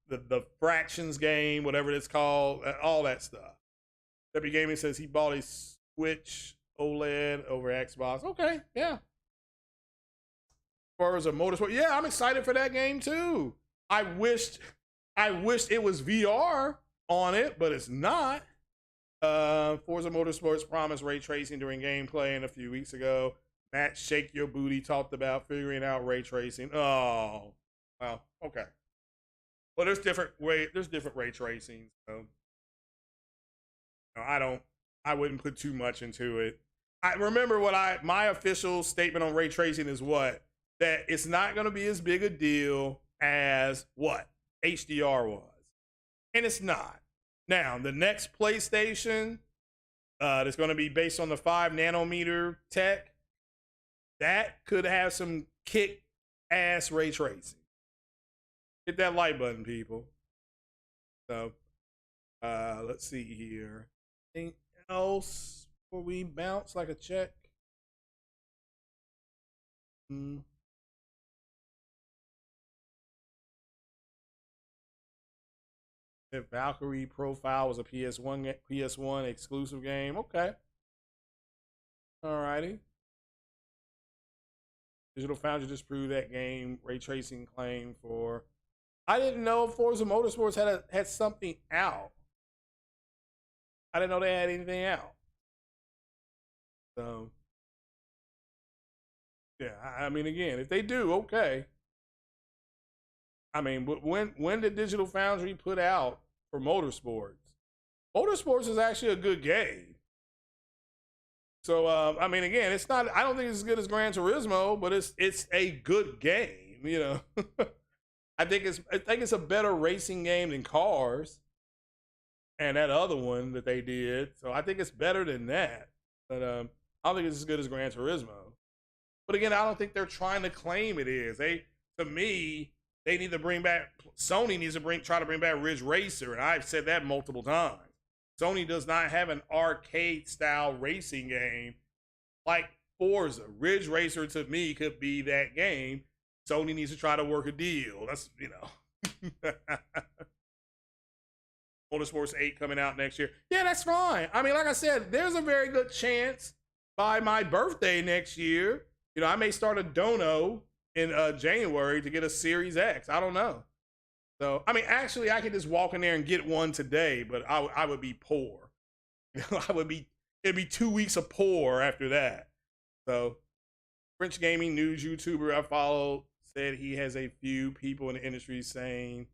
the Fractions game, whatever it's called, all that stuff. W Gaming says he bought a Switch OLED over Xbox. Okay, yeah. Forza Motorsport. Yeah, I'm excited for that game too. I wished it was VR on it, but it's not. Forza Motorsports promised ray tracing during gameplay a few weeks ago. Matt Shake Your Booty talked about figuring out ray tracing. Oh, well, okay. Well, there's different ray tracing. So I wouldn't put too much into it. I remember my official statement on ray tracing is that it's not going to be as big a deal as what HDR was, and it's not. Now, the next PlayStation that's going to be based on the 5 nanometer tech, that could have some kick ass ray tracing. Hit that like button, people. So, let's see here. Anything else before we bounce like a check? If Valkyrie Profile was a PS1 exclusive game, okay. Alrighty. Digital Foundry just proved that game ray tracing claim for. I didn't know Forza Motorsports had something out. I didn't know they had anything out. So Yeah, I mean, again, if they do, okay. I mean, but when did Digital Foundry put out for Motorsports? Motorsports is actually a good game. So I mean, again, it's not. I don't think it's as good as Gran Turismo, but it's a good game. You know, I think it's a better racing game than Cars and that other one that they did. So I think it's better than that. But I don't think it's as good as Gran Turismo. But again, I don't think they're trying to claim it is. To me, they need to bring back. Sony needs to try to bring back Ridge Racer, and I've said that multiple times. Sony does not have an arcade style racing game like Forza. Ridge Racer to me could be that game. Sony needs to try to work a deal. That's, you know. Motorsports 8 coming out next year. Yeah, that's fine. I mean, like I said, there's a very good chance by my birthday next year, you know, I may start a dono in January to get a Series X. I don't know. So, I mean, actually, I could just walk in there and get one today, but I would be poor. You know, it'd be 2 weeks of poor after that. So, French gaming news YouTuber I followed said he has a few people in the industry saying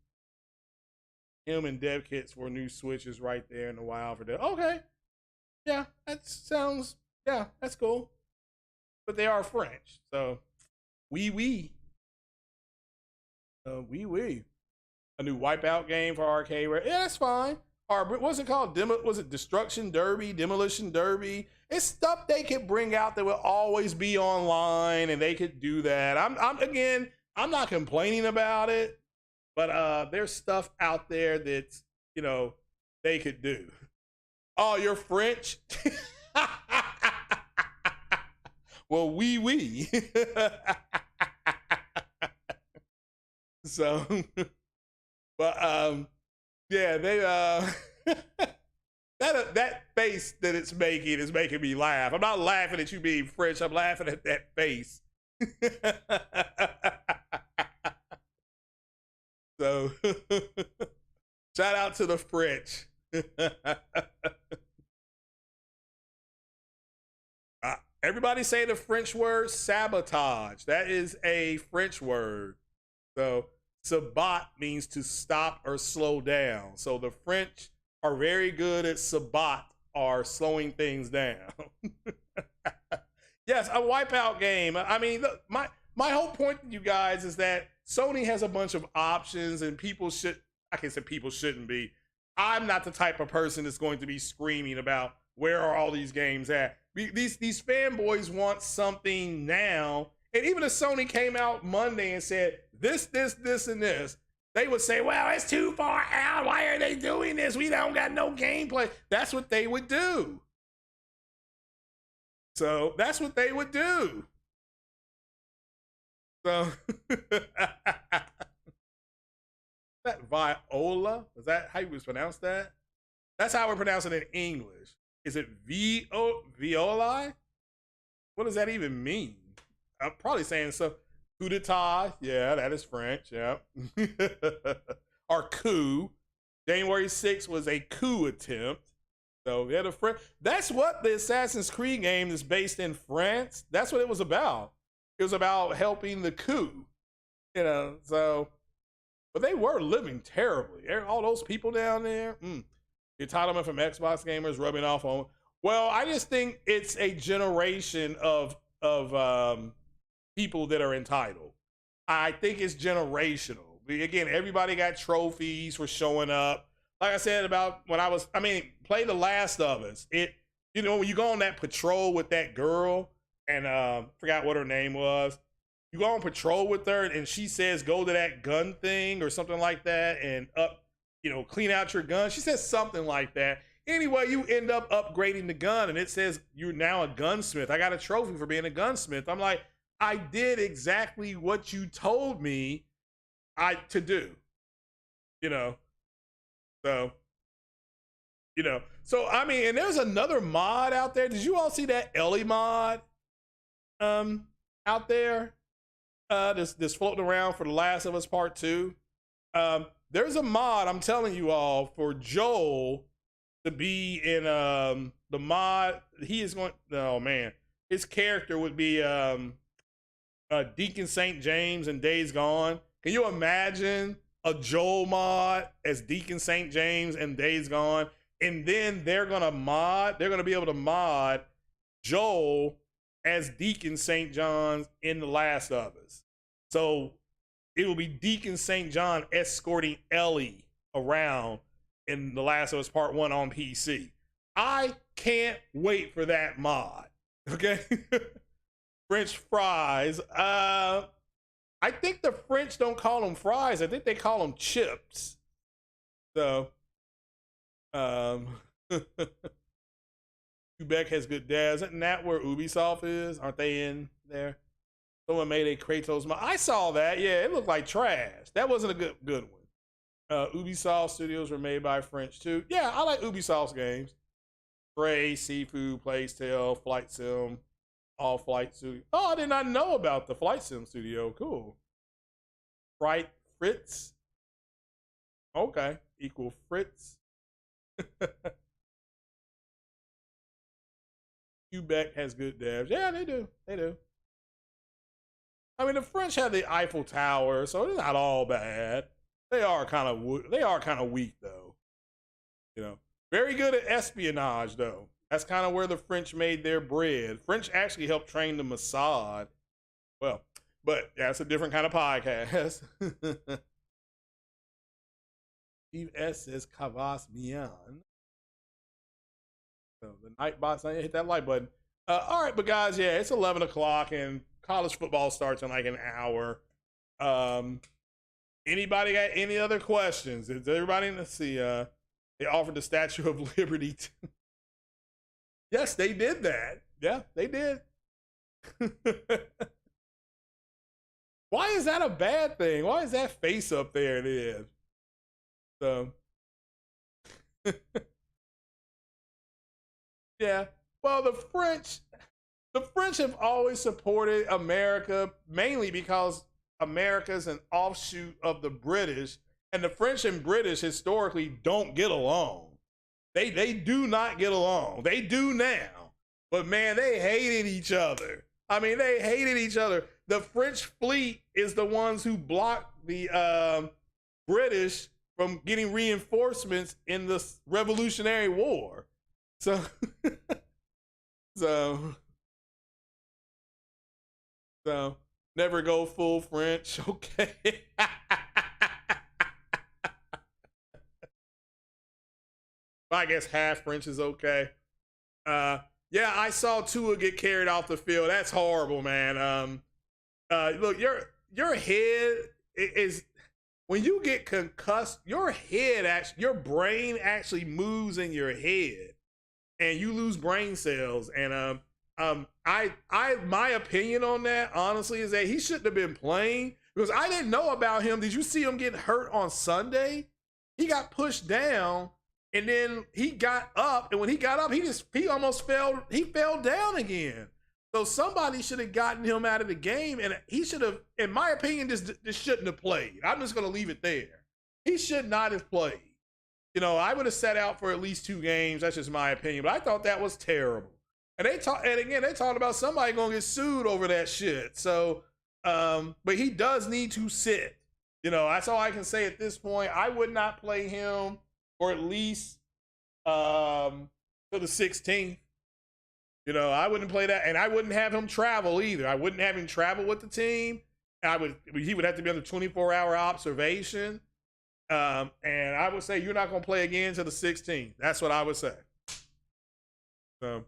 him and dev kits for new Switches right there in the wild for that. Okay. Yeah, that sounds, yeah, that's cool. But they are French, so oui. A new Wipeout game for arcade. Yeah, that's fine. Or what's it called? Was it Destruction Derby, Demolition Derby? It's stuff they could bring out that will always be online, and they could do that. I'm not complaining about it, but there's stuff out there that, you know, they could do. Oh, you're French? Well, oui. So, but yeah, they that face that it's making is making me laugh. I'm not laughing at you being French. I'm laughing at that face. So, shout out to the French. Everybody say the French word sabotage. That is a French word. So sabat means to stop or slow down. So the French are very good at sabat, or slowing things down. Yes, a Wipeout game. I mean, look, my whole point to you guys is that Sony has a bunch of options, and I can't say people shouldn't be. I'm not the type of person that's going to be screaming about where are all these games at. These fanboys want something now. And even if Sony came out Monday and said this, and this, they would say, well, it's too far out. Why are they doing this? We don't got no gameplay. That's what they would do. So that's what they would do. So that Viola? Is that how you would pronounce that? That's how we pronounce it in English. Is it Violi? What does that even mean? I'm probably saying so. Coup d'etat. Yeah, that is French. Yeah. Or coup. January 6th was a coup attempt. So we had a French. That's what the Assassin's Creed game is based in France. That's what it was about. It was about helping the coup. You know, so, but they were living terribly. All those people down there. The entitlement from Xbox gamers rubbing off on. Well, I just think it's a generation of people that are entitled. I think it's generational. Again, everybody got trophies for showing up. Like I said about play The Last of Us. You know, when you go on that patrol with that girl, and forgot what her name was. You go on patrol with her, and she says, go to that gun thing or something like that, and clean out your gun. She says something like that. Anyway, you end up upgrading the gun, and it says you're now a gunsmith. I got a trophy for being a gunsmith. I'm like, I did exactly what you told me to do. So I mean, and there's another mod out there. Did you all see that Ellie mod out there? This floating around for The Last of Us Part 2. There's a mod, I'm telling you all, for Joel to be in the mod. He is going, oh man, his character would be Deacon St. James and Days Gone. Can you imagine a Joel mod as Deacon St. James and Days Gone? And then they're gonna be able to mod Joel as Deacon St. John's in The Last of Us. So it will be Deacon St. John escorting Ellie around in The Last of Us Part 1 on PC. I can't wait for that mod. Okay. French fries. I think the French don't call them fries. I think they call them chips. So, Quebec has good devs. Isn't that where Ubisoft is? Aren't they in there? Someone made a Kratos mod. I saw that. Yeah, it looked like trash. That wasn't a good one. Ubisoft Studios were made by French too. Yeah, I like Ubisoft's games. Prey, Seafood, Plague Tale, Flight Sim, All Flight Studio. Oh, I did not know about the Flight Sim studio. Cool. Fright Fritz. Okay, equal Fritz. Quebec has good devs. Yeah, they do. They do. I mean, the French have the Eiffel Tower, so it's not all bad. They are kind of weak though. You know, very good at espionage though. That's kind of where the French made their bread. French actually helped train the Mossad. Well, but that's a different kind of podcast. Steve S says Kavas Mian. So the Nightbots, I hit that like button. All right, but guys, yeah, it's 11 o'clock and college football starts in like an hour. Anybody got any other questions? Is everybody in the see? They offered the Statue of Liberty. Yes, they did that. Yeah, they did. Why is that a bad thing? Why is that face up there? It is. So, yeah. Well, the French have always supported America, mainly because America's an offshoot of the British, and the French and British historically don't get along. They do not get along. They do now, but man, they hated each other. I mean, they hated each other. The French fleet is the ones who blocked the British from getting reinforcements in the Revolutionary War. So, so never go full French, okay? I guess half French is okay. Yeah, I saw Tua get carried off the field. That's horrible, man. Look, your head is when you get concussed, your brain actually moves in your head, and you lose brain cells. And my opinion on that, honestly, is that he shouldn't have been playing because I didn't know about him. Did you see him get hurt on Sunday? He got pushed down. And then he got up, and when he got up, he almost fell. He fell down again. So somebody should have gotten him out of the game, and he should have, in my opinion, just shouldn't have played. I'm just going to leave it there. He should not have played. You know, I would have sat out for at least 2 games. That's just my opinion. But I thought that was terrible. And they talked about somebody going to get sued over that shit. So, but he does need to sit. You know, that's all I can say at this point. I would not play him. Or at least to the 16th. You know, I wouldn't play that, and I wouldn't have him travel either. I wouldn't have him travel with the team. He would have to be under 24-hour observation. And I would say you're not going to play again to the 16th. That's what I would say. So,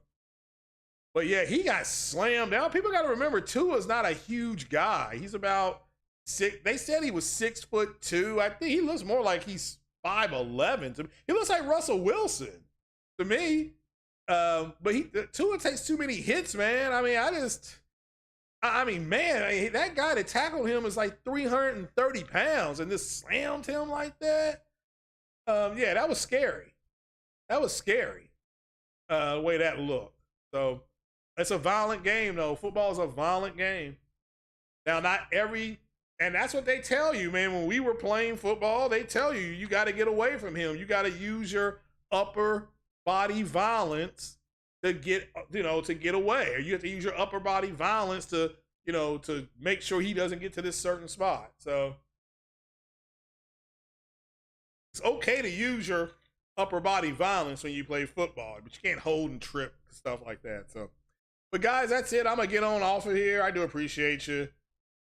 but yeah, he got slammed down. People got to remember, Tua's not a huge guy. He's about 6. They said he was 6'2". I think he looks more like he's 5'11". To me. He looks like Russell Wilson to me. But Tua takes too many hits, man. I mean, man, that guy that tackled him is like 330 pounds and just slammed him like that. Yeah, that was scary. That was scary. The way that looked. So it's a violent game, though. Football is a violent game. Now, not every. And that's what they tell you, man. When we were playing football, they tell you got to get away from him. You got to use your upper body violence to get away. Or you have to use your upper body violence to you know, to make sure he doesn't get to this certain spot. So it's okay to use your upper body violence when you play football, but you can't hold and trip, stuff like that. So, but guys, that's it. I'm gonna get on off of here. I do appreciate you.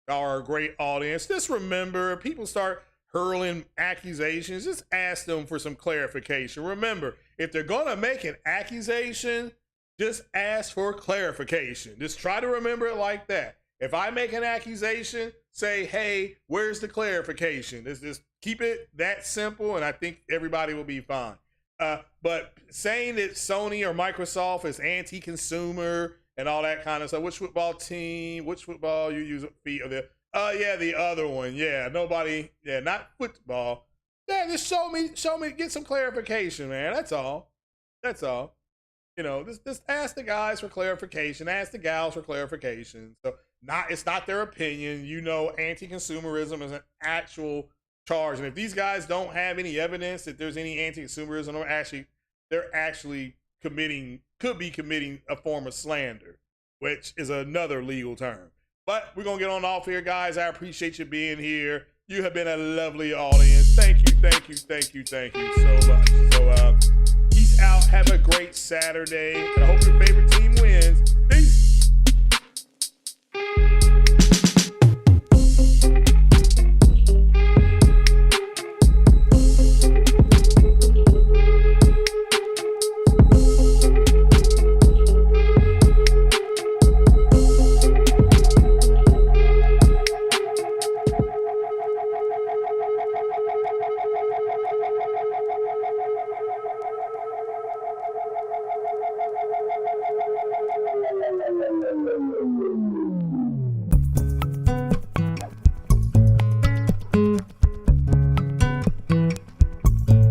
Y'all are a great audience. Just remember, people start hurling accusations, just ask them for some clarification. Remember, if they're gonna make an accusation, just ask for clarification. Just try to remember it like that. If I make an accusation, say, hey, where's the clarification? Just keep it that simple, and I think everybody will be fine. But saying that Sony or Microsoft is anti-consumer and all that kind of stuff, which football team, which football you use feet of the, yeah, the other one, yeah, nobody, yeah, not football. Yeah, just show me, get some clarification, man. That's all. That's all. You know, just ask the guys for clarification, ask the gals for clarification. So it's not their opinion. You know, anti-consumerism is an actual charge, and if these guys don't have any evidence that there's any anti-consumerism, or they're actually could be committing a form of slander, which is another legal term. But we're gonna get on off here, guys. I appreciate you being here. You have been a lovely audience. Thank you so much. So peace out. Have a great Saturday. I hope your favorite